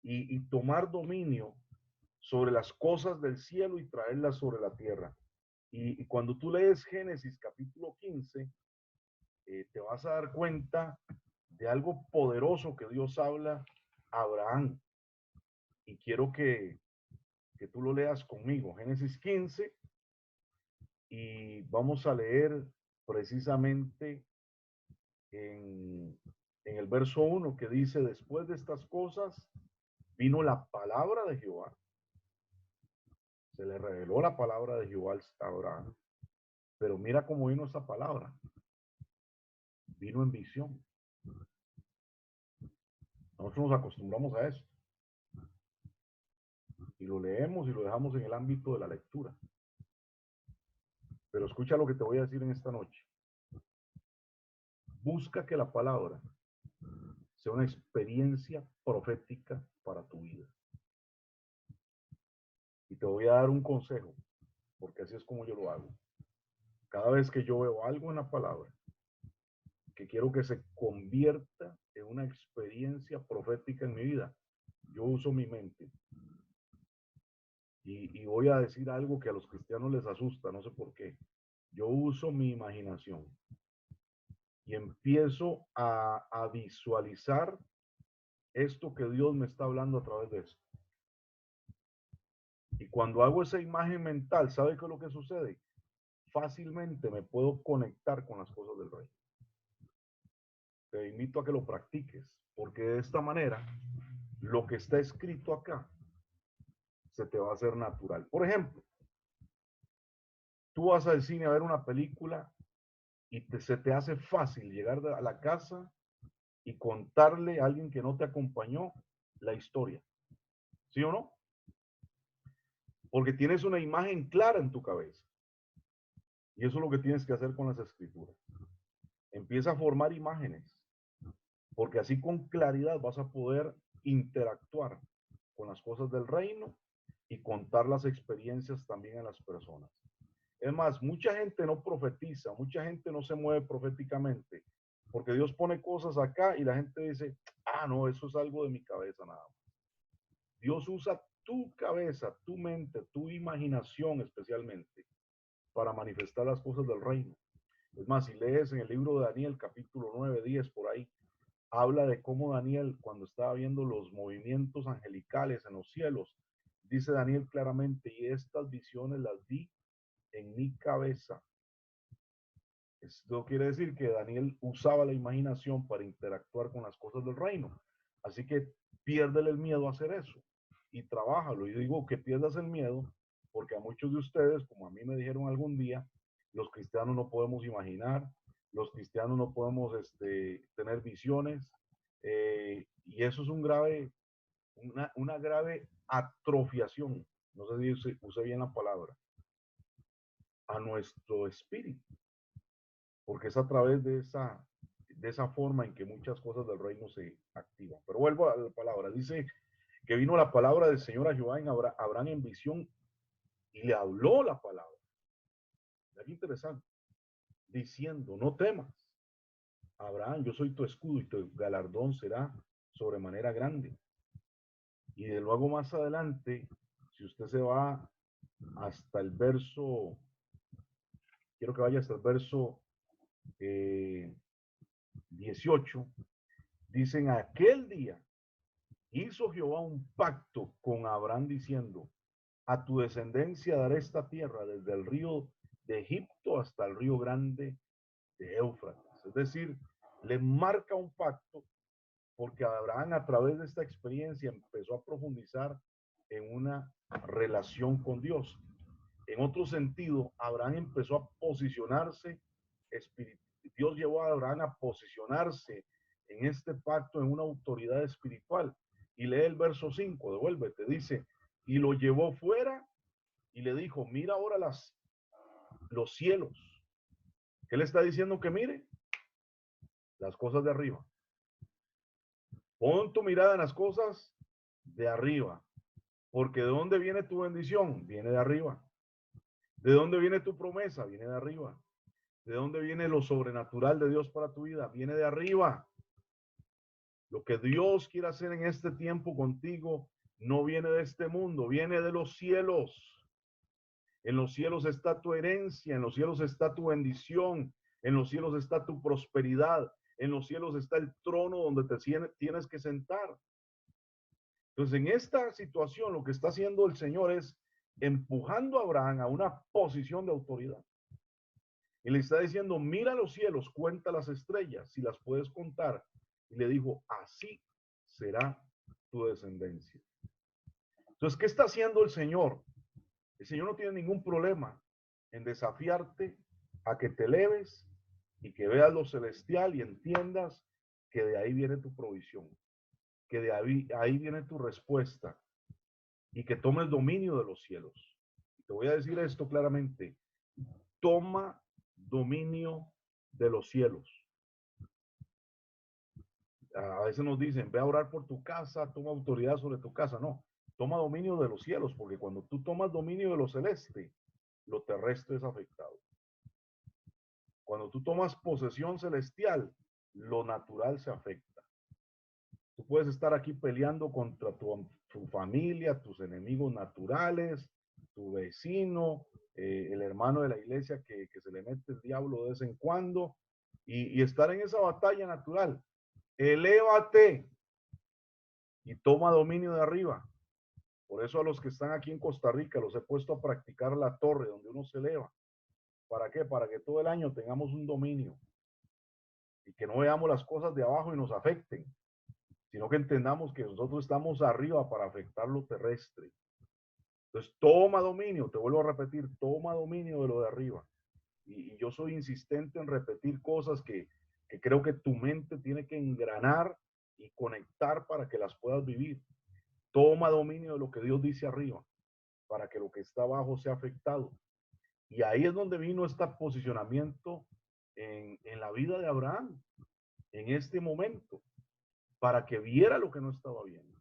y tomar dominio sobre las cosas del cielo y traerlas sobre la tierra. Y cuando tú lees Génesis capítulo 15, te vas a dar cuenta de algo poderoso que Dios habla a Abraham. Y quiero que tú lo leas conmigo. Génesis 15, y vamos a leer precisamente en el verso 1 que dice, después de estas cosas vino la palabra de Jehová. Se le reveló la palabra de Jehová a Abraham. Pero mira cómo vino esta palabra. Vino en visión. Nosotros nos acostumbramos a eso. Y lo leemos y lo dejamos en el ámbito de la lectura. Pero escucha lo que te voy a decir en esta noche. Busca que la palabra sea una experiencia profética para tu vida. Y te voy a dar un consejo, porque así es como yo lo hago. Cada vez que yo veo algo en la palabra, que quiero que se convierta en una experiencia profética en mi vida, yo uso mi mente. Y voy a decir algo que a los cristianos les asusta, no sé por qué. Yo uso mi imaginación y empiezo a visualizar esto que Dios me está hablando a través de esto. Y cuando hago esa imagen mental, ¿sabe qué es lo que sucede? Fácilmente me puedo conectar con las cosas del reino. Te invito a que lo practiques, porque de esta manera, lo que está escrito acá se te va a hacer natural. Por ejemplo, tú vas al cine a ver una película y se te hace fácil llegar a la casa y contarle a alguien que no te acompañó la historia. ¿Sí o no? porque tienes una imagen clara en tu cabeza. Y eso es lo que tienes que hacer con las escrituras. Empieza a formar imágenes, porque así con claridad vas a poder interactuar con las cosas del reino y contar las experiencias también a las personas. Es más, mucha gente no profetiza, mucha gente no se mueve proféticamente, porque Dios pone cosas acá y la gente dice, ah, no, eso es algo de mi cabeza nada más. Dios usa tu cabeza, tu mente, tu imaginación especialmente para manifestar las cosas del reino. Es más, si lees en el libro de Daniel, capítulo 9, 10, por ahí, habla de cómo Daniel, cuando estaba viendo los movimientos angelicales en los cielos, dice Daniel claramente, y estas visiones las vi en mi cabeza. Esto quiere decir que Daniel usaba la imaginación para interactuar con las cosas del reino. Así que piérdele el miedo a hacer eso y trabájalo. Y digo que pierdas el miedo porque a muchos de ustedes, como a mí me dijeron algún día, los cristianos no podemos imaginar, los cristianos no podemos tener visiones, y eso es una grave atrofiación, no sé si use bien la palabra, a nuestro espíritu, porque es a través de esa forma en que muchas cosas del reino se activan. Pero vuelvo a la palabra, dice que vino la palabra del Señor a Jehová en Abraham en visión y le habló la palabra. Es interesante, diciendo, no temas, Abraham, yo soy tu escudo y tu galardón será sobremanera grande. Y de luego más adelante, si usted se va hasta el verso, quiero que vaya hasta el verso 18, dicen, aquel día hizo Jehová un pacto con Abraham diciendo, a tu descendencia daré esta tierra desde el río de Egipto hasta el río grande de Éufrates. Es decir, le marca un pacto porque Abraham a través de esta experiencia empezó a profundizar en una relación con Dios. En otro sentido, Abraham empezó a posicionarse espiritual. Dios llevó a Abraham a posicionarse en este pacto en una autoridad espiritual. Y lee el verso 5, devuélvete, dice, y lo llevó fuera y le dijo, mira ahora los cielos. ¿Qué le está diciendo que mire? Las cosas de arriba. Pon tu mirada en las cosas de arriba, porque ¿de dónde viene tu bendición? Viene de arriba. ¿De dónde viene tu promesa? Viene de arriba. ¿De dónde viene lo sobrenatural de Dios para tu vida? Viene de arriba. Lo que Dios quiere hacer en este tiempo contigo no viene de este mundo, viene de los cielos. En los cielos está tu herencia, en los cielos está tu bendición, en los cielos está tu prosperidad, en los cielos está el trono donde te tienes que sentar. Entonces, en esta situación, lo que está haciendo el Señor es empujando a Abraham a una posición de autoridad. Y le está diciendo, mira los cielos, cuenta las estrellas, si las puedes contar. Y le dijo, así será tu descendencia. Entonces, ¿qué está haciendo el Señor? El Señor no tiene ningún problema en desafiarte a que te eleves y que veas lo celestial y entiendas que de ahí viene tu provisión, que de ahí viene tu respuesta y que tomes dominio de los cielos. Te voy a decir esto claramente, toma dominio de los cielos. A veces nos dicen, ve a orar por tu casa, toma autoridad sobre tu casa. No, toma dominio de los cielos, porque cuando tú tomas dominio de lo celeste, lo terrestre es afectado. Cuando tú tomas posesión celestial, lo natural se afecta. Tú puedes estar aquí peleando contra tu familia, tus enemigos naturales, tu vecino, el hermano de la iglesia que se le mete el diablo de vez en cuando, y estar en esa batalla natural. Elévate y toma dominio de arriba. Por eso a los que están aquí en Costa Rica los he puesto a practicar la torre donde uno se eleva. ¿Para qué? Para que todo el año tengamos un dominio y que no veamos las cosas de abajo y nos afecten, sino que entendamos que nosotros estamos arriba para afectar lo terrestre. Entonces, toma dominio, te vuelvo a repetir, toma dominio de lo de arriba. Y yo soy insistente en repetir cosas que creo que tu mente tiene que engranar y conectar para que las puedas vivir. Toma dominio de lo que Dios dice arriba, para que lo que está abajo sea afectado. Y ahí es donde vino este posicionamiento en la vida de Abraham, en este momento, para que viera lo que no estaba viendo.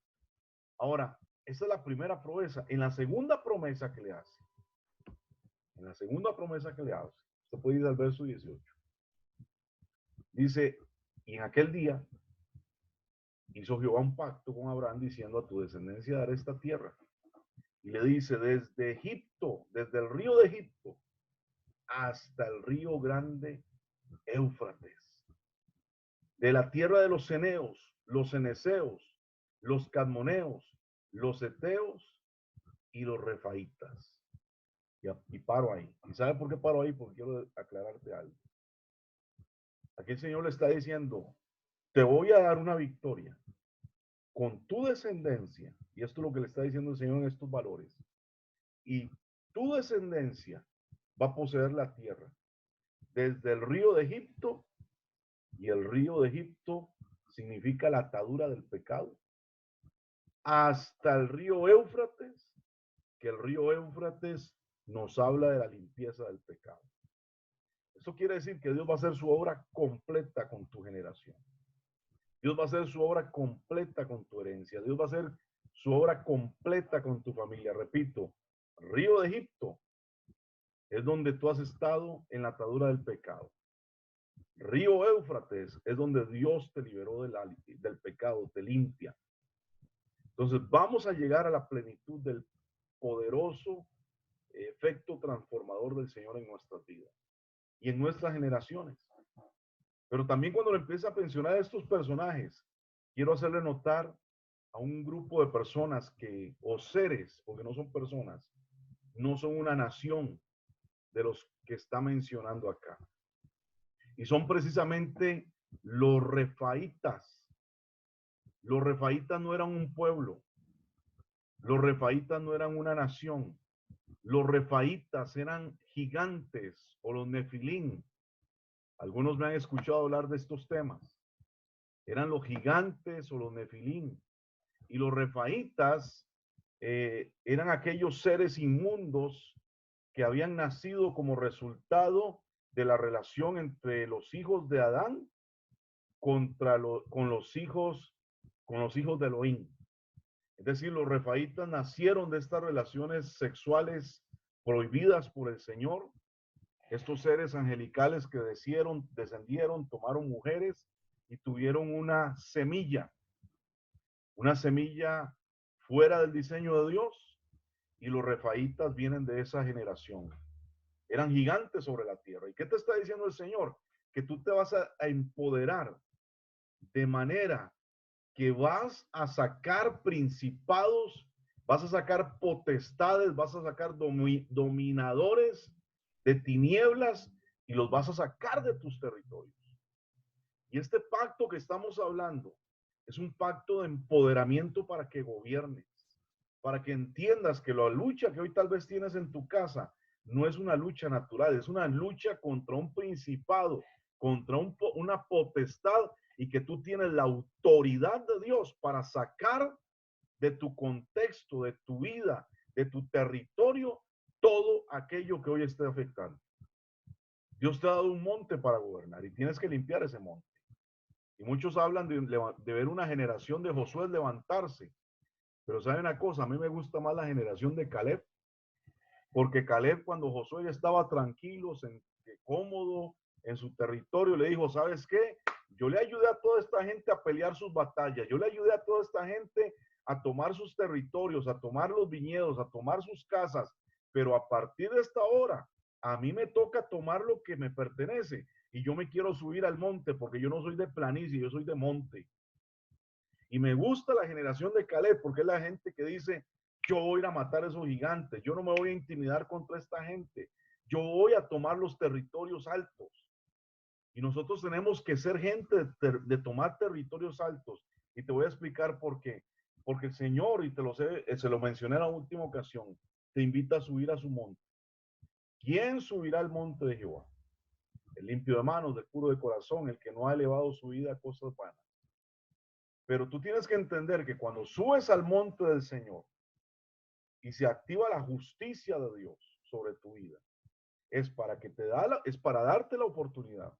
Ahora, esa es la primera promesa. En la segunda promesa que le hace, usted puede ir al verso 18. Dice, y en aquel día hizo Jehová un pacto con Abraham diciendo, a tu descendencia daré esta tierra. Y le dice, desde Egipto, desde el río de Egipto, hasta el río grande Éufrates, de la tierra de los ceneos, los ceneseos, los cadmoneos, los eteos y los refaitas. Y paro ahí. ¿Y sabe por qué paro ahí? Porque quiero aclararte algo. Aquí el Señor le está diciendo, te voy a dar una victoria con tu descendencia, y esto es lo que le está diciendo el Señor en estos valores, y tu descendencia va a poseer la tierra desde el río de Egipto, y el río de Egipto significa la atadura del pecado, hasta el río Éufrates, que el río Éufrates nos habla de la limpieza del pecado. Eso quiere decir que Dios va a hacer su obra completa con tu generación. Dios va a hacer su obra completa con tu herencia. Dios va a hacer su obra completa con tu familia. Repito, río de Egipto es donde tú has estado en la atadura del pecado. Río Éufrates es donde Dios te liberó del pecado, te limpia. Entonces vamos a llegar a la plenitud del poderoso efecto transformador del Señor en nuestras vidas y en nuestras generaciones. Pero también cuando le empieza a pensionar a estos personajes, quiero hacerle notar a un grupo de personas que, o seres, porque no son personas, no son una nación de los que está mencionando acá. Y son precisamente los refaítas. Los refaítas no eran un pueblo. Los refaítas no eran una nación. Los refaítas eran gigantes o los nefilín. Algunos me han escuchado hablar de estos temas. Eran los gigantes o los nefilín. Y los refaítas eran aquellos seres inmundos que habían nacido como resultado de la relación entre los hijos de Adán con los hijos de Elohim. Es decir, los refaítas nacieron de estas relaciones sexuales prohibidas por el Señor. Estos seres angelicales que descendieron, tomaron mujeres y tuvieron una semilla fuera del diseño de Dios, y los refaítas vienen de esa generación. Eran gigantes sobre la tierra. ¿Y qué te está diciendo el Señor? Que tú te vas a empoderar de manera que vas a sacar principados, vas a sacar potestades, vas a sacar dominadores de tinieblas y los vas a sacar de tus territorios. Y este pacto que estamos hablando es un pacto de empoderamiento para que gobiernes, para que entiendas que la lucha que hoy tal vez tienes en tu casa no es una lucha natural, es una lucha contra un principado, contra una potestad, y que tú tienes la autoridad de Dios para sacar de tu contexto, de tu vida, de tu territorio, todo aquello que hoy esté afectando. Dios te ha dado un monte para gobernar y tienes que limpiar ese monte. Y muchos hablan de ver una generación de Josué levantarse. Pero sabe una cosa, a mí me gusta más la generación de Caleb, porque Caleb, cuando Josué estaba tranquilo, cómodo en su territorio, le dijo, ¿sabes qué? Yo le ayudé a toda esta gente a pelear sus batallas, yo le ayudé a toda esta gente a tomar sus territorios, a tomar los viñedos, a tomar sus casas, pero a partir de esta hora, a mí me toca tomar lo que me pertenece, y yo me quiero subir al monte, porque yo no soy de planicie, yo soy de monte. Y me gusta la generación de Caleb, porque es la gente que dice, yo voy a ir a matar a esos gigantes, yo no me voy a intimidar contra esta gente, yo voy a tomar los territorios altos. Y nosotros tenemos que ser gente de tomar territorios altos. Y te voy a explicar por qué. Porque el Señor, y se lo mencioné en la última ocasión, te invita a subir a su monte. ¿Quién subirá al monte de Jehová? El limpio de manos, el puro de corazón, el que no ha elevado su vida a cosas vanas. Pero tú tienes que entender que cuando subes al monte del Señor, y se activa la justicia de Dios sobre tu vida, es para que es para darte la oportunidad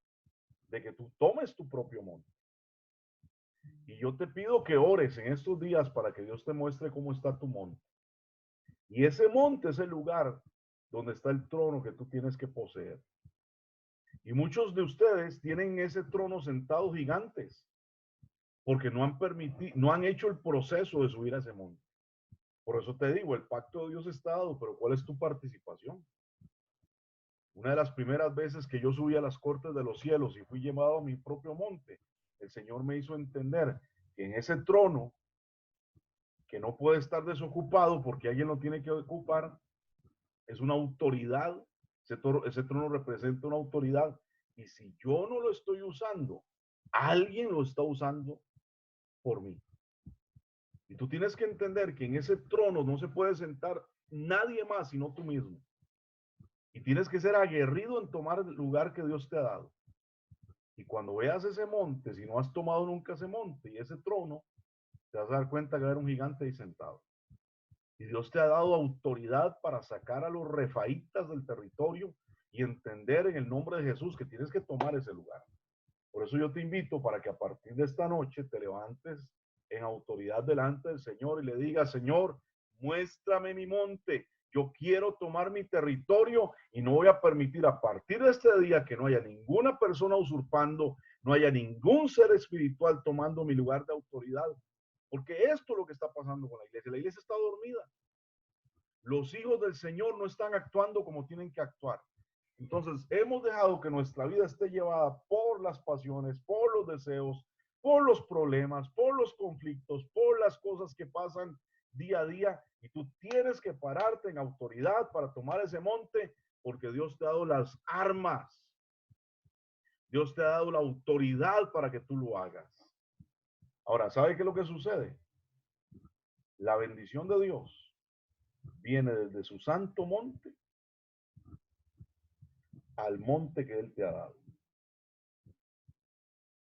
de que tú tomes tu propio monte. Y yo te pido que ores en estos días para que Dios te muestre cómo está tu monte. Y ese monte es el lugar donde está el trono que tú tienes que poseer. Y muchos de ustedes tienen ese trono sentados gigantes porque no han hecho el proceso de subir a ese monte. Por eso te digo, el pacto de Dios está dado, pero ¿cuál es tu participación? Una de las primeras veces que yo subí a las cortes de los cielos y fui llevado a mi propio monte, el Señor me hizo entender que en ese trono, que no puede estar desocupado porque alguien lo tiene que ocupar, es una autoridad. Ese trono representa una autoridad. Y si yo no lo estoy usando, alguien lo está usando por mí. Y tú tienes que entender que en ese trono no se puede sentar nadie más sino tú mismo. Y tienes que ser aguerrido en tomar el lugar que Dios te ha dado. Y cuando veas ese monte, si no has tomado nunca ese monte y ese trono, te vas a dar cuenta que era un gigante ahí sentado. Y Dios te ha dado autoridad para sacar a los refaítas del territorio y entender en el nombre de Jesús que tienes que tomar ese lugar. Por eso yo te invito para que a partir de esta noche te levantes en autoridad delante del Señor y le digas: Señor, muéstrame mi monte. Yo quiero tomar mi territorio y no voy a permitir a partir de este día que no haya ninguna persona usurpando, no haya ningún ser espiritual tomando mi lugar de autoridad. Porque esto es lo que está pasando con la iglesia. La iglesia está dormida. Los hijos del Señor no están actuando como tienen que actuar. Entonces, hemos dejado que nuestra vida esté llevada por las pasiones, por los deseos, por los problemas, por los conflictos, por las cosas que pasan día a día. Y tú tienes que pararte en autoridad para tomar ese monte, porque Dios te ha dado las armas. Dios te ha dado la autoridad para que tú lo hagas. Ahora, ¿sabe qué es lo que sucede? La bendición de Dios viene desde su santo monte al monte que Él te ha dado.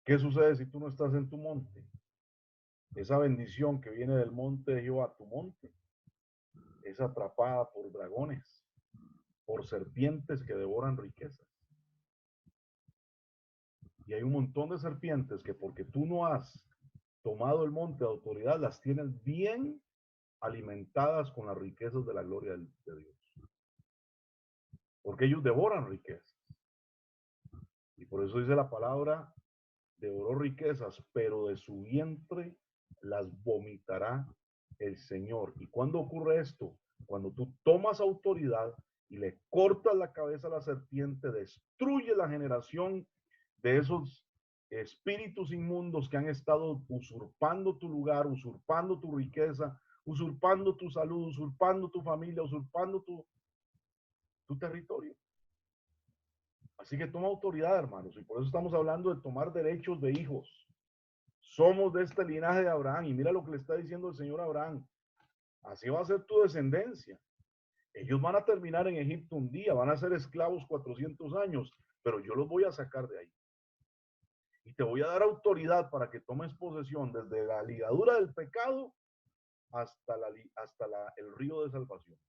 ¿Qué sucede si tú no estás en tu monte? Esa bendición que viene del monte de Jehová, tu monte, es atrapada por dragones, por serpientes que devoran riquezas. Y hay un montón de serpientes que, porque tú no has tomado el monte de autoridad, las tienes bien alimentadas con las riquezas de la gloria de Dios. Porque ellos devoran riquezas. Y por eso dice la palabra: devoró riquezas, pero de su vientre las vomitará el Señor. ¿Y cuándo ocurre esto? Cuando tú tomas autoridad y le cortas la cabeza a la serpiente, destruye la generación de esos espíritus inmundos que han estado usurpando tu lugar, usurpando tu riqueza, usurpando tu salud, usurpando tu familia, usurpando tu territorio. Así que toma autoridad, hermanos, y por eso estamos hablando de tomar derechos de hijos. Somos de este linaje de Abraham, y mira lo que le está diciendo el Señor a Abraham: así va a ser tu descendencia. Ellos van a terminar en Egipto un día, van a ser esclavos 400 años, pero yo los voy a sacar de ahí. Y te voy a dar autoridad para que tomes posesión desde la ligadura del pecado hasta el río de salvación.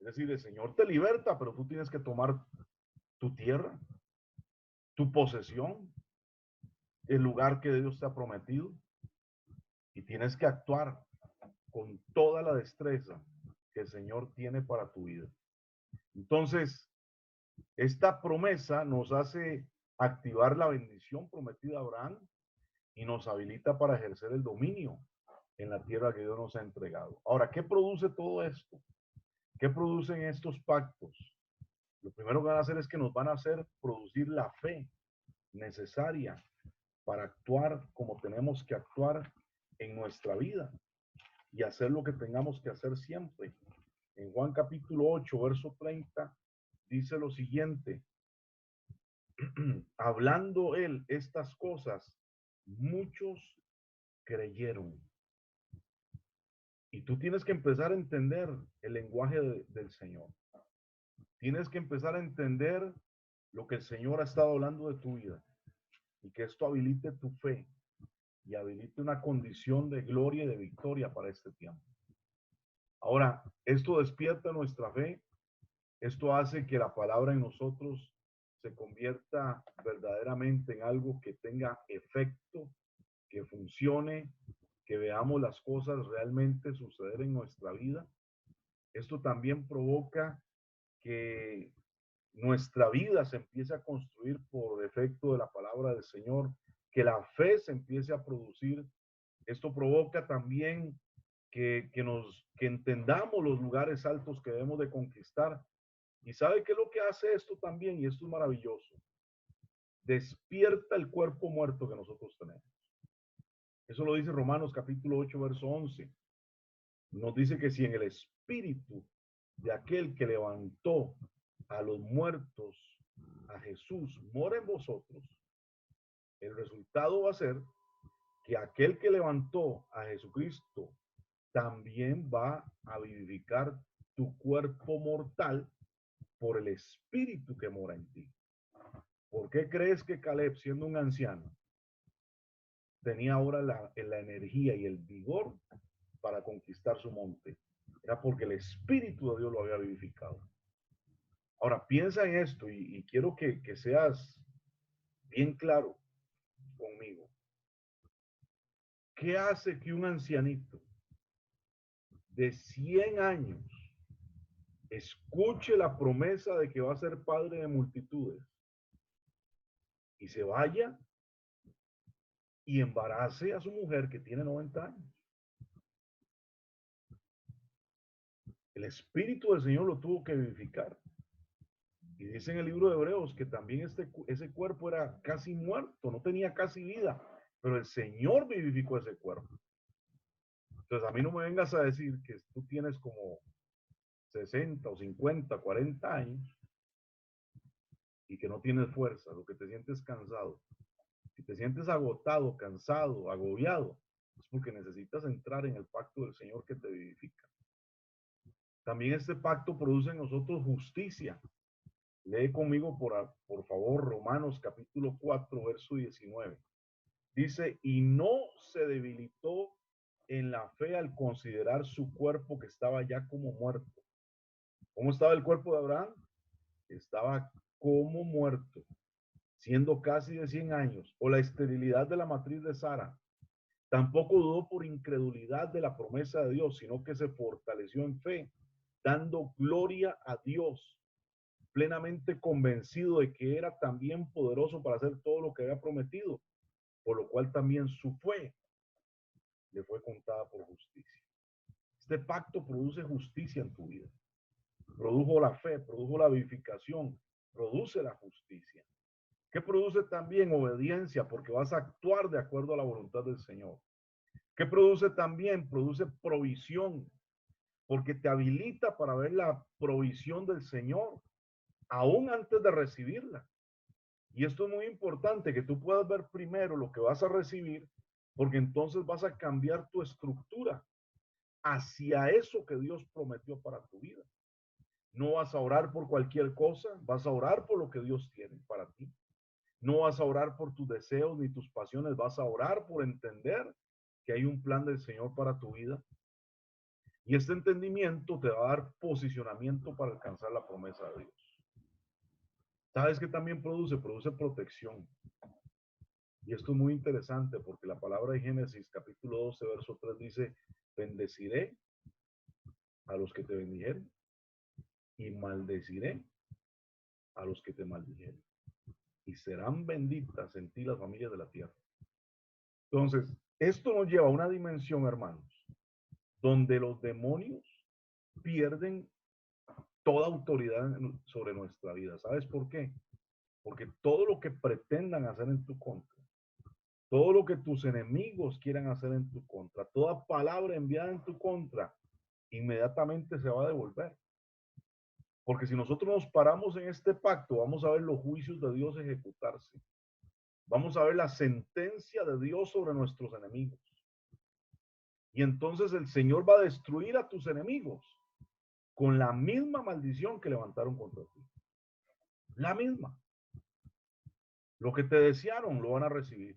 Es decir, el Señor te liberta, pero tú tienes que tomar tu tierra, tu posesión, el lugar que Dios te ha prometido, y tienes que actuar con toda la destreza que el Señor tiene para tu vida. Entonces, esta promesa nos hace activar la bendición prometida a Abraham y nos habilita para ejercer el dominio en la tierra que Dios nos ha entregado. Ahora, ¿qué produce todo esto? ¿Qué producen estos pactos? Lo primero que van a hacer es que nos van a hacer producir la fe necesaria para actuar como tenemos que actuar en nuestra vida y hacer lo que tengamos que hacer siempre. En Juan capítulo 8, verso 30, dice lo siguiente: hablando él estas cosas, muchos creyeron. Y tú tienes que empezar a entender el lenguaje del Señor. Tienes que empezar a entender lo que el Señor ha estado hablando de tu vida, y que esto habilite tu fe y habilite una condición de gloria y de victoria para este tiempo. Ahora, esto despierta nuestra fe. Esto hace que la palabra en nosotros se convierta verdaderamente en algo que tenga efecto, que funcione, que veamos las cosas realmente suceder en nuestra vida. Esto también provoca que nuestra vida se empiece a construir por efecto de la palabra del Señor, que la fe se empiece a producir. Esto provoca también que entendamos los lugares altos que debemos de conquistar. ¿Y sabe qué es lo que hace esto también? Y esto es maravilloso. Despierta el cuerpo muerto que nosotros tenemos. Eso lo dice Romanos capítulo 8, verso 11. Nos dice que si en el espíritu de aquel que levantó a los muertos, a Jesús, mora en vosotros, el resultado va a ser que aquel que levantó a Jesucristo también va a vivificar tu cuerpo mortal por el espíritu que mora en ti. ¿Por qué crees que Caleb, siendo un anciano, tenía ahora la energía y el vigor para conquistar su monte? Era porque el espíritu de Dios lo había vivificado. Ahora piensa en esto y quiero que seas bien claro conmigo. ¿Qué hace que un ancianito de 100 años escuche la promesa de que va a ser padre de multitudes y se vaya y embarace a su mujer que tiene 90 años? El espíritu del Señor lo tuvo que vivificar. Y dice en el libro de Hebreos que también ese cuerpo era casi muerto, no tenía casi vida, pero el Señor vivificó ese cuerpo. Entonces a mí no me vengas a decir que tú tienes como 60 o 50, 40 años y que no tienes fuerza, lo que te sientes cansado. Si te sientes agotado, cansado, agobiado, es porque necesitas entrar en el pacto del Señor que te vivifica. También este pacto produce en nosotros justicia. Lee conmigo, por favor, Romanos capítulo 4, verso 19. Dice, y no se debilitó en la fe al considerar su cuerpo que estaba ya como muerto. ¿Cómo estaba el cuerpo de Abraham? Estaba como muerto, siendo casi de 100 años, o la esterilidad de la matriz de Sara. Tampoco dudó por incredulidad de la promesa de Dios, sino que se fortaleció en fe, dando gloria a Dios, plenamente convencido de que era también poderoso para hacer todo lo que había prometido, por lo cual también su fe le fue contada por justicia. Este pacto produce justicia en tu vida. Produjo la fe, produjo la vivificación, produce la justicia. ¿Qué produce también? Obediencia, porque vas a actuar de acuerdo a la voluntad del Señor. ¿Qué produce también? Produce provisión, porque te habilita para ver la provisión del Señor, aún antes de recibirla. Y esto es muy importante, que tú puedas ver primero lo que vas a recibir, porque entonces vas a cambiar tu estructura hacia eso que Dios prometió para tu vida. No vas a orar por cualquier cosa, vas a orar por lo que Dios tiene para ti. No vas a orar por tus deseos ni tus pasiones, vas a orar por entender que hay un plan del Señor para tu vida. Y este entendimiento te va a dar posicionamiento para alcanzar la promesa de Dios. ¿Sabes qué también produce? Produce protección. Y esto es muy interesante porque la palabra de Génesis capítulo 12, verso 3 dice, bendeciré a los que te bendijeren y maldeciré a los que te maldijeren. Y serán benditas en ti las familias de la tierra. Entonces, esto nos lleva a una dimensión, hermanos, donde los demonios pierden toda autoridad sobre nuestra vida. ¿Sabes por qué? Porque todo lo que pretendan hacer en tu contra, todo lo que tus enemigos quieran hacer en tu contra, toda palabra enviada en tu contra, inmediatamente se va a devolver. Porque si nosotros nos paramos en este pacto, vamos a ver los juicios de Dios ejecutarse. Vamos a ver la sentencia de Dios sobre nuestros enemigos. Y entonces el Señor va a destruir a tus enemigos con la misma maldición que levantaron contra ti. La misma. Lo que te desearon lo van a recibir.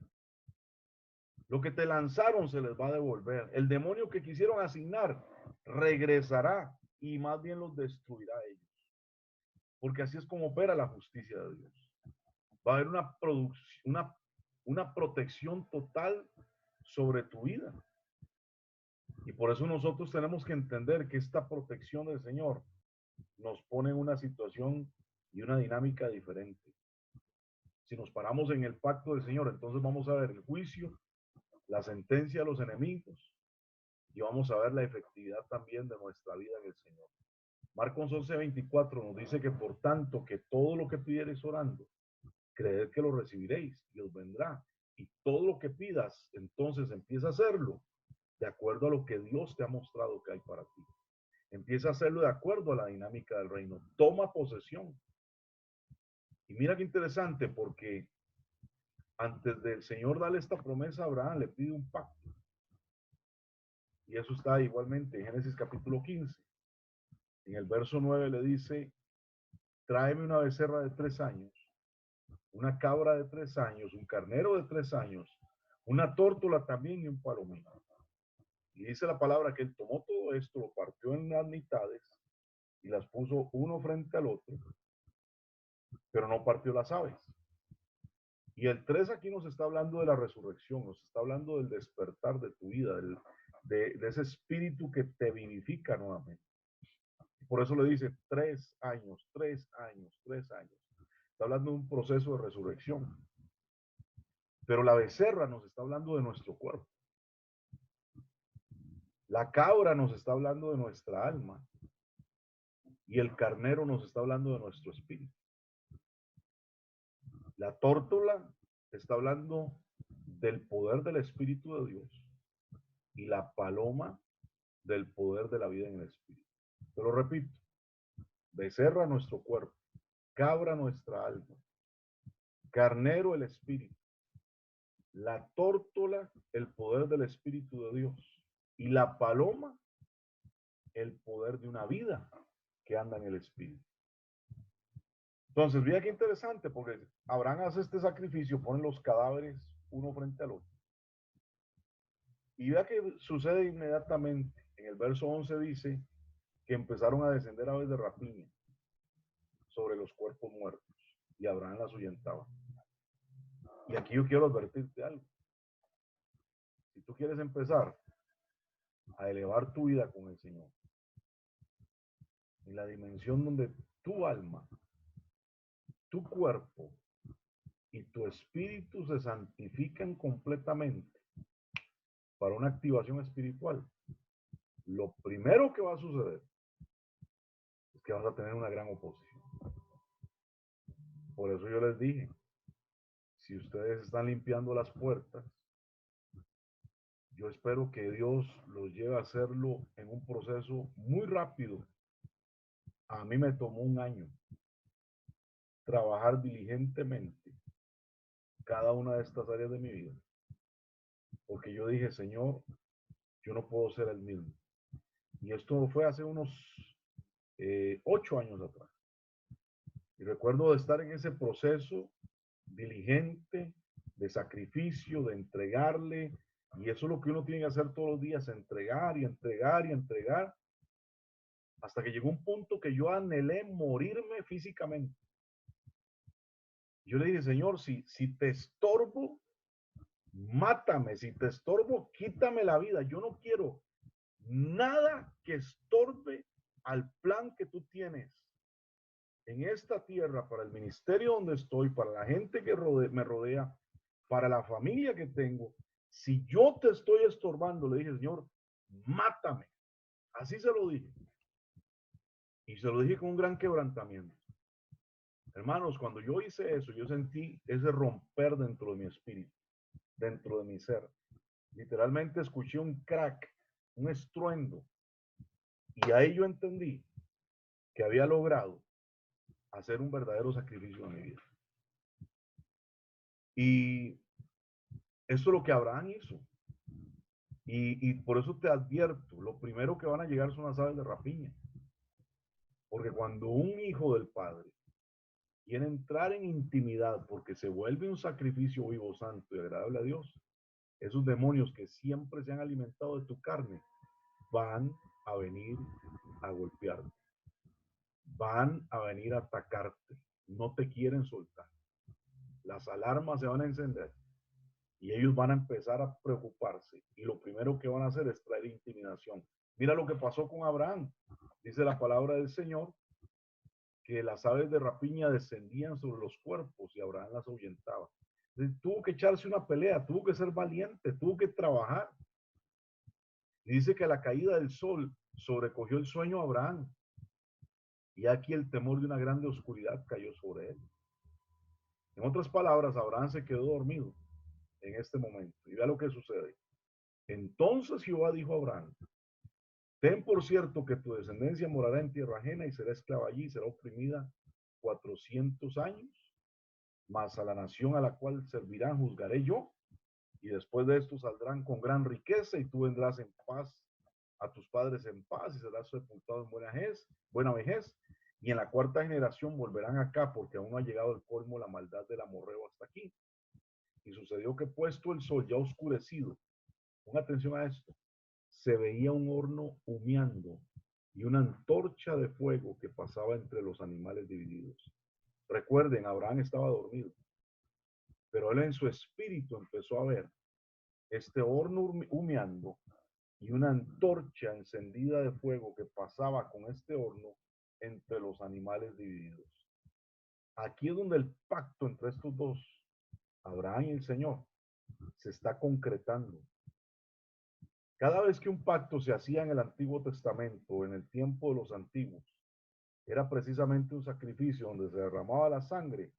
Lo que te lanzaron se les va a devolver. El demonio que quisieron asignar regresará y más bien los destruirá a ellos. Porque así es como opera la justicia de Dios. Va a haber una protección total sobre tu vida. Y por eso nosotros tenemos que entender que esta protección del Señor nos pone en una situación y una dinámica diferente. Si nos paramos en el pacto del Señor, entonces vamos a ver el juicio, la sentencia a los enemigos y vamos a ver la efectividad también de nuestra vida en el Señor. Marcos 11:24 nos dice que por tanto que todo lo que pidiereis orando, creed que lo recibiréis y os vendrá. Y todo lo que pidas, entonces empieza a hacerlo de acuerdo a lo que Dios te ha mostrado que hay para ti. Empieza a hacerlo de acuerdo a la dinámica del reino. Toma posesión. Y mira qué interesante, porque antes del Señor darle esta promesa a Abraham, le pide un pacto. Y eso está igualmente en Génesis capítulo 15. En el verso 9 le dice, tráeme una becerra de 3 años, una cabra de 3 años, un carnero de 3 años, una tórtola también y un palomín. Y dice la palabra que él tomó todo esto, lo partió en las mitades y las puso uno frente al otro, pero no partió las aves. Y el 3 aquí nos está hablando de la resurrección, nos está hablando del despertar de tu vida, de ese espíritu que te vivifica nuevamente. Por eso le dice 3 años, 3 años, 3 años. Está hablando de un proceso de resurrección. Pero la becerra nos está hablando de nuestro cuerpo. La cabra nos está hablando de nuestra alma. Y el carnero nos está hablando de nuestro espíritu. La tórtola está hablando del poder del Espíritu de Dios. Y la paloma del poder de la vida en el Espíritu. Te lo repito. Becerra nuestro cuerpo. Cabra nuestra alma. Carnero el Espíritu. La tórtola el poder del Espíritu de Dios. Y la paloma el poder de una vida que anda en el Espíritu. Entonces, mira qué interesante, porque Abraham hace este sacrificio, ponen los cadáveres uno frente al otro. Y vea que sucede inmediatamente. En el verso 11 dice que empezaron a descender aves de rapiña sobre los cuerpos muertos. Y Abraham las ahuyentaba. Y aquí yo quiero advertirte algo. Si tú quieres empezar a elevar tu vida con el Señor, en la dimensión donde tu alma, tu cuerpo y tu espíritu se santifican completamente para una activación espiritual, lo primero que va a suceder es que vas a tener una gran oposición. Por eso yo les dije, si ustedes están limpiando las puertas, yo espero que Dios los lleve a hacerlo en un proceso muy rápido. A mí me tomó un año trabajar diligentemente cada una de estas áreas de mi vida. Porque yo dije, Señor, yo no puedo ser el mismo. Y esto fue hace unos 8 años atrás. Y recuerdo de estar en ese proceso diligente, de sacrificio, de entregarle. Y eso es lo que uno tiene que hacer todos los días, entregar y entregar y entregar. Hasta que llegó un punto que yo anhelé morirme físicamente. Yo le dije, Señor, si te estorbo, mátame. Si te estorbo, quítame la vida. Yo no quiero nada que estorbe al plan que tú tienes en esta tierra, para el ministerio donde estoy, para la gente que me rodea, para la familia que tengo. Si yo te estoy estorbando, le dije, Señor, mátame. Así se lo dije. Y se lo dije con un gran quebrantamiento. Hermanos, cuando yo hice eso, yo sentí ese romper dentro de mi espíritu, dentro de mi ser. Literalmente escuché un crack, un estruendo. Y ahí yo entendí que había logrado hacer un verdadero sacrificio en mi vida. Y eso es lo que Abraham hizo. Y por eso te advierto, lo primero que van a llegar son las aves de rapiña. Porque cuando un hijo del Padre quiere entrar en intimidad porque se vuelve un sacrificio vivo, santo y agradable a Dios, esos demonios que siempre se han alimentado de tu carne van a venir a golpearte. Van a venir a atacarte. No te quieren soltar. Las alarmas se van a encender y ellos van a empezar a preocuparse. Y lo primero que van a hacer es traer intimidación. Mira lo que pasó con Abraham. Dice la palabra del Señor que las aves de rapiña descendían sobre los cuerpos y Abraham las ahuyentaba. Entonces, tuvo que echarse una pelea, tuvo que ser valiente, tuvo que trabajar. Y dice que a la caída del sol sobrecogió el sueño a Abraham. Y aquí el temor de una grande oscuridad cayó sobre él. En otras palabras, Abraham se quedó dormido en este momento. Y vea lo que sucede. Entonces Jehová dijo a Abraham: ten por cierto que tu descendencia morará en tierra ajena y será esclava allí, será oprimida 400 años, mas a la nación a la cual servirán juzgaré yo, y después de esto saldrán con gran riqueza y tú vendrás en paz a tus padres en paz y serás sepultado en buena vejez, y en la cuarta generación volverán acá porque aún no ha llegado el colmo la maldad del amorreo hasta aquí. Y sucedió que puesto el sol ya oscurecido, pon atención a esto, se veía un horno humeando y una antorcha de fuego que pasaba entre los animales divididos. Recuerden, Abraham estaba dormido, pero él en su espíritu empezó a ver este horno humeando y una antorcha encendida de fuego que pasaba con este horno entre los animales divididos. Aquí es donde el pacto entre estos dos, Abraham y el Señor, se está concretando. Cada vez que un pacto se hacía en el Antiguo Testamento, en el tiempo de los antiguos, era precisamente un sacrificio donde se derramaba la sangre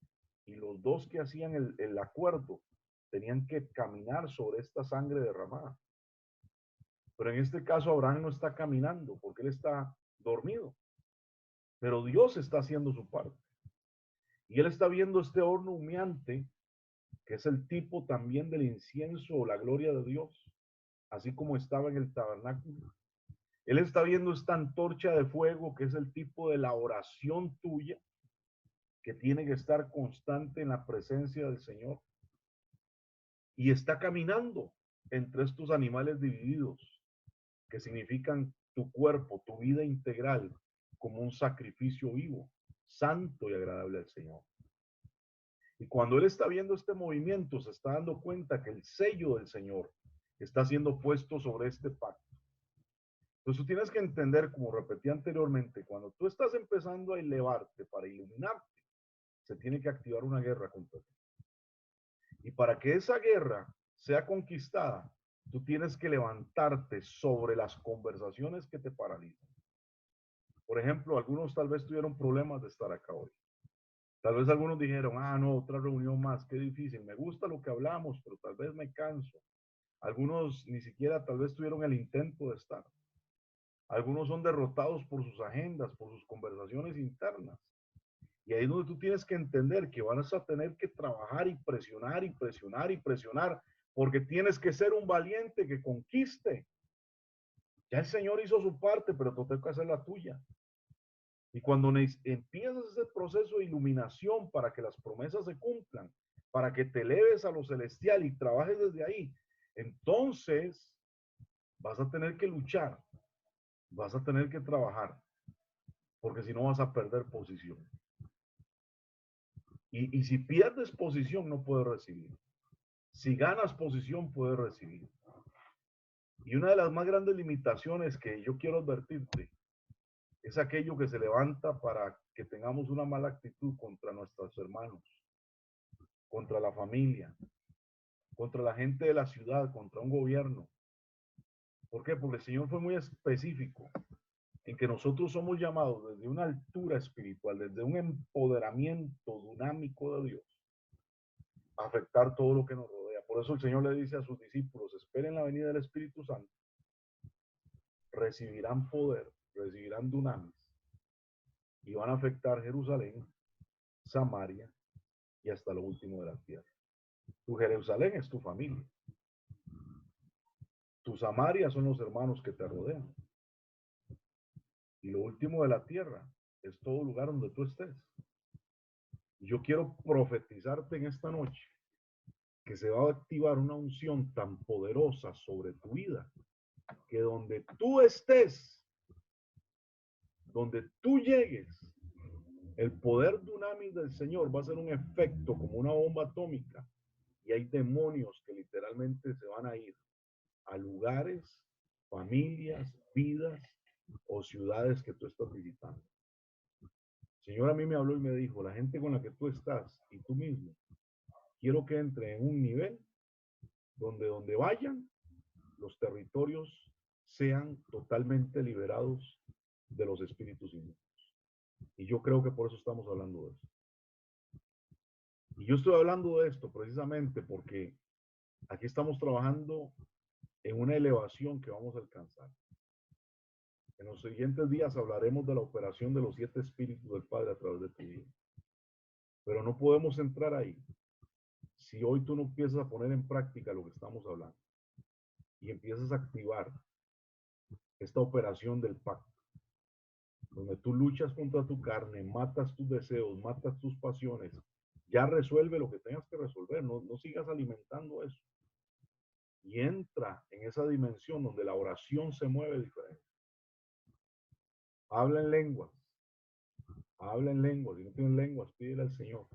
y los dos que hacían el acuerdo tenían que caminar sobre esta sangre derramada. Pero en este caso Abraham no está caminando porque él está dormido. Pero Dios está haciendo su parte. Y él está viendo este horno humeante, que es el tipo también del incienso o la gloria de Dios, así como estaba en el tabernáculo. Él está viendo esta antorcha de fuego, que es el tipo de la oración tuya, que tiene que estar constante en la presencia del Señor. Y está caminando entre estos animales divididos, que significan tu cuerpo, tu vida integral, como un sacrificio vivo, santo y agradable al Señor. Y cuando él está viendo este movimiento, se está dando cuenta que el sello del Señor está siendo puesto sobre este pacto. Entonces tú tienes que entender, como repetí anteriormente, cuando tú estás empezando a elevarte para iluminarte, se tiene que activar una guerra contra ti. Y para que esa guerra sea conquistada, tú tienes que levantarte sobre las conversaciones que te paralizan. Por ejemplo, algunos tal vez tuvieron problemas de estar acá hoy. Tal vez algunos dijeron, no, otra reunión más, qué difícil, me gusta lo que hablamos, pero tal vez me canso. Algunos ni siquiera tal vez tuvieron el intento de estar. Algunos son derrotados por sus agendas, por sus conversaciones internas. Y ahí es donde tú tienes que entender que vas a tener que trabajar y presionar y presionar y presionar, porque tienes que ser un valiente que conquiste. Ya el Señor hizo su parte, pero tú tienes que hacer la tuya. Y cuando empiezas ese proceso de iluminación para que las promesas se cumplan, para que te eleves a lo celestial y trabajes desde ahí, entonces vas a tener que luchar, vas a tener que trabajar, porque si no vas a perder posición. Y si pierdes posición, no puedes recibir. Si ganas posición, puedes recibir. Y una de las más grandes limitaciones que yo quiero advertirte es aquello que se levanta para que tengamos una mala actitud contra nuestros hermanos, contra la familia, contra la gente de la ciudad, contra un gobierno. ¿Por qué? Porque el Señor fue muy específico en que nosotros somos llamados desde una altura espiritual, desde un empoderamiento dinámico de Dios, a afectar todo lo que nos rodea. Por eso el Señor le dice a sus discípulos, esperen la venida del Espíritu Santo, recibirán poder, recibirán dunamis, y van a afectar Jerusalén, Samaria y hasta lo último de la tierra. Tu Jerusalén es tu familia. Tu Samaria son los hermanos que te rodean. Y lo último de la tierra es todo lugar donde tú estés. Yo quiero profetizarte en esta noche que se va a activar una unción tan poderosa sobre tu vida, que donde tú estés, donde tú llegues, el poder dunamis del Señor va a ser un efecto como una bomba atómica, y hay demonios que literalmente se van a ir a lugares, familias, vidas o ciudades que tú estás visitando. El Señor a mí me habló y me dijo, la gente con la que tú estás y tú mismo, quiero que entre en un nivel donde vayan, los territorios sean totalmente liberados de los espíritus inmundos. Y yo creo que por eso estamos hablando de esto. Y yo estoy hablando de esto precisamente porque aquí estamos trabajando en una elevación que vamos a alcanzar. En los siguientes días hablaremos de la operación de los 7 espíritus del Padre a través de tu vida. Pero no podemos entrar ahí si hoy tú no empiezas a poner en práctica lo que estamos hablando y empiezas a activar esta operación del pacto, donde tú luchas contra tu carne, matas tus deseos, matas tus pasiones. Ya resuelve lo que tengas que resolver, no sigas alimentando eso. Y entra en esa dimensión donde la oración se mueve diferente. Habla en lenguas. Habla en lenguas. Si no tienes lenguas, pídele al Señor.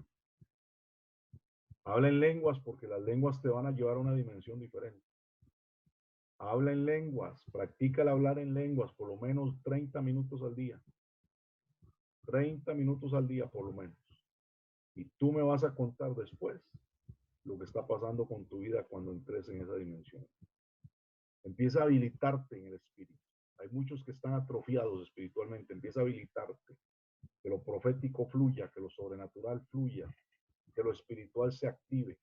Habla en lenguas porque las lenguas te van a llevar a una dimensión diferente. Habla en lenguas. Practica el hablar en lenguas por lo menos 30 minutos al día. 30 minutos al día por lo menos. Y tú me vas a contar después lo que está pasando con tu vida cuando entres en esa dimensión. Empieza a habilitarte en el espíritu. Hay muchos que están atrofiados espiritualmente. Empieza a habilitarte. Que lo profético fluya, que lo sobrenatural fluya, que lo espiritual se active.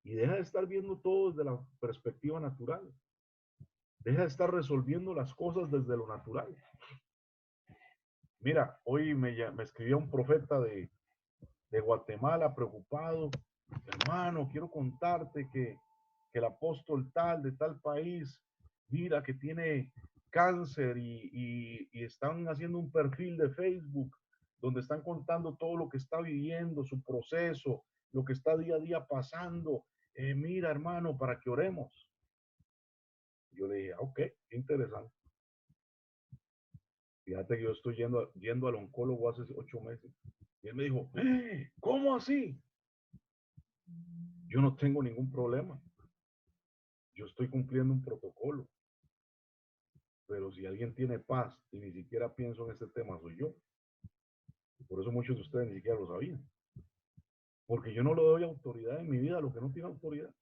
Y deja de estar viendo todo desde la perspectiva natural. Deja de estar resolviendo las cosas desde lo natural. Mira, hoy me escribía un profeta de Guatemala preocupado. Hermano, quiero contarte que el apóstol tal de tal país, mira que tiene cáncer y están haciendo un perfil de Facebook donde están contando todo lo que está viviendo, su proceso, lo que está día a día pasando. Mira, hermano, para que oremos. Yo le dije, ok, interesante. Fíjate que yo estoy yendo al oncólogo hace 8 meses. Y él me dijo, ¿cómo así? Yo no tengo ningún problema. Yo estoy cumpliendo un protocolo. Pero si alguien tiene paz y ni siquiera pienso en este tema, soy yo. Y por eso muchos de ustedes ni siquiera lo sabían. Porque yo no le doy autoridad en mi vida a lo que no tiene autoridad.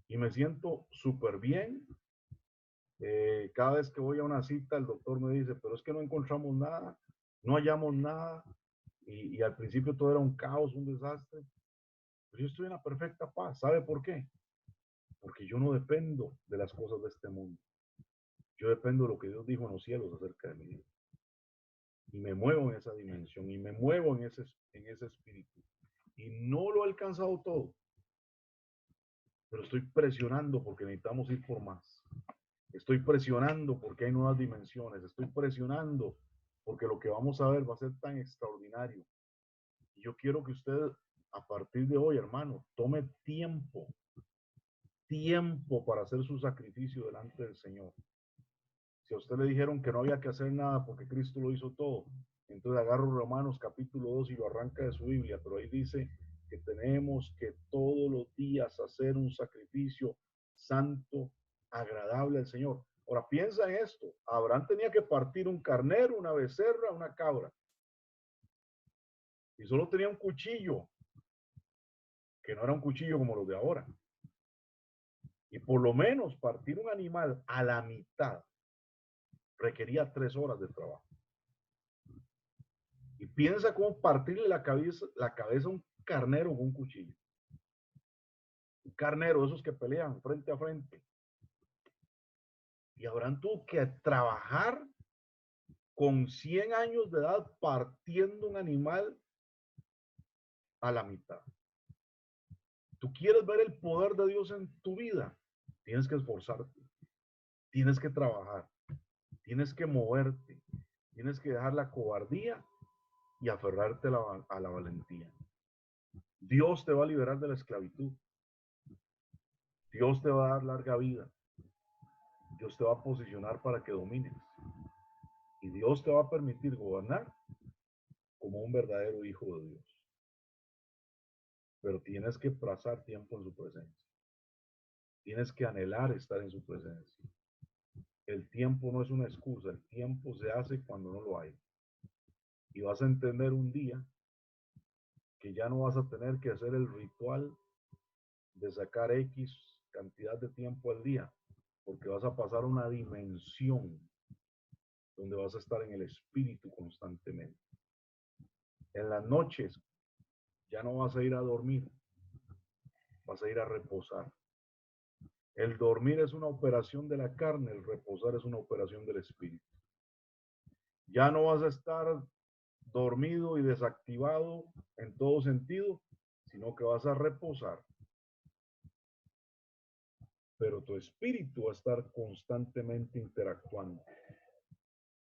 Y me siento súper bien. Cada vez que voy a una cita, el doctor me dice, pero es que no encontramos nada, no hallamos nada. Y al principio todo era un caos, un desastre. Pero yo estoy en la perfecta paz. ¿Sabe por qué? Porque yo no dependo de las cosas de este mundo. Yo dependo de lo que Dios dijo en los cielos acerca de mi vida. Y me muevo en esa dimensión y me muevo en ese espíritu. Y no lo he alcanzado todo. Pero estoy presionando porque necesitamos ir por más. Estoy presionando porque hay nuevas dimensiones. Estoy presionando porque lo que vamos a ver va a ser tan extraordinario. Y yo quiero que usted, a partir de hoy, hermano, tome tiempo para hacer su sacrificio delante del Señor. Si a usted le dijeron que no había que hacer nada porque Cristo lo hizo todo, entonces agarro Romanos capítulo 2 y lo arranca de su Biblia, pero ahí dice que tenemos que todos los días hacer un sacrificio santo, agradable al Señor. Ahora piensa en esto, Abraham tenía que partir un carnero, una becerra, una cabra, y solo tenía un cuchillo, que no era un cuchillo como los de ahora. Y por lo menos partir un animal a la mitad requería 3 horas de trabajo. Y piensa cómo partirle la cabeza a un carnero con un cuchillo. Un carnero, esos que pelean frente a frente. Y Abraham tuvo que trabajar con 100 años de edad partiendo un animal a la mitad. ¿Tú quieres ver el poder de Dios en tu vida? Tienes que esforzarte. Tienes que trabajar. Tienes que moverte. Tienes que dejar la cobardía y aferrarte a la valentía. Dios te va a liberar de la esclavitud. Dios te va a dar larga vida. Dios te va a posicionar para que domines. Y Dios te va a permitir gobernar como un verdadero hijo de Dios. Pero tienes que pasar tiempo en su presencia. Tienes que anhelar estar en su presencia. El tiempo no es una excusa, el tiempo se hace cuando no lo hay. Y vas a entender un día que ya no vas a tener que hacer el ritual de sacar X cantidad de tiempo al día, porque vas a pasar una dimensión donde vas a estar en el espíritu constantemente. En las noches ya no vas a ir a dormir, vas a ir a reposar. El dormir es una operación de la carne, el reposar es una operación del espíritu. Ya no vas a estar dormido y desactivado en todo sentido, sino que vas a reposar. Pero tu espíritu va a estar constantemente interactuando.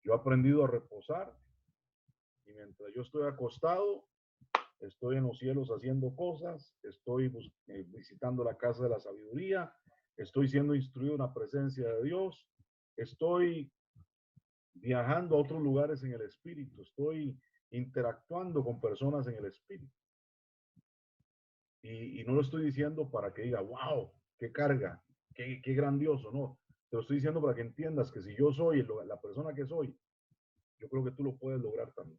Yo he aprendido a reposar y mientras yo estoy acostado, estoy en los cielos haciendo cosas, estoy visitando la casa de la sabiduría, estoy siendo instruido en la presencia de Dios, estoy viajando a otros lugares en el espíritu, estoy interactuando con personas en el espíritu. Y no lo estoy diciendo para que diga, wow, qué carga, qué grandioso, no. Te lo estoy diciendo para que entiendas que si yo soy la persona que soy, yo creo que tú lo puedes lograr también.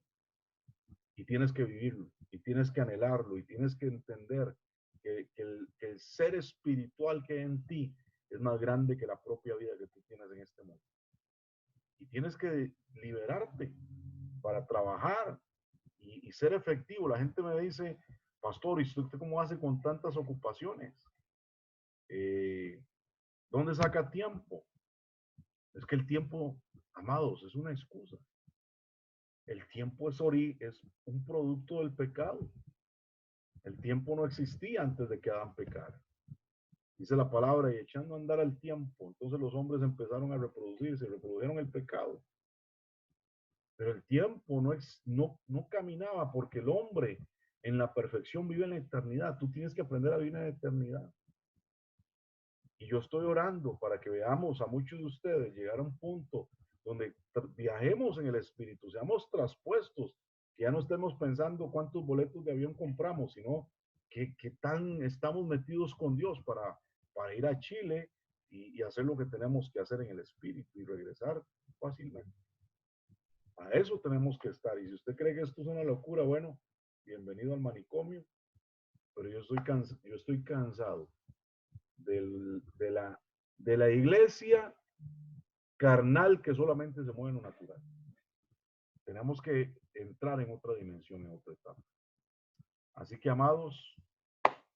Y tienes que vivirlo, y tienes que anhelarlo, y tienes que entender que el ser espiritual que hay en ti es más grande que la propia vida que tú tienes en este mundo. Y tienes que liberarte para trabajar y ser efectivo. La gente me dice, pastor, ¿y usted cómo hace con tantas ocupaciones? ¿Dónde saca tiempo? Es que el tiempo, amados, es una excusa. El tiempo es un producto del pecado. El tiempo no existía antes de que Adán pecara. Dice la palabra, y echando a andar al tiempo, entonces los hombres empezaron a reproducirse, reprodujeron el pecado. Pero el tiempo no caminaba porque el hombre en la perfección vive en la eternidad. Tú tienes que aprender a vivir en la eternidad. Y yo estoy orando para que veamos a muchos de ustedes llegar a un punto donde viajemos en el espíritu, seamos traspuestos, que ya no estemos pensando cuántos boletos de avión compramos, sino que tan estamos metidos con Dios para ir a Chile y hacer lo que tenemos que hacer en el espíritu y regresar fácilmente. A eso tenemos que estar. Y si usted cree que esto es una locura, bueno, bienvenido al manicomio, pero yo estoy cansado de la iglesia carnal que solamente se mueve en lo natural. Tenemos que entrar en otra dimensión, en otra etapa. Así que, amados,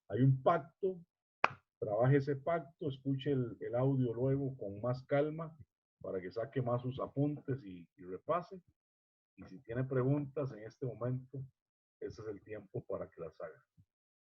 hay un pacto, trabaje ese pacto, escuche el audio luego con más calma para que saque más sus apuntes y repase. Y si tiene preguntas en este momento, ese es el tiempo para que las haga.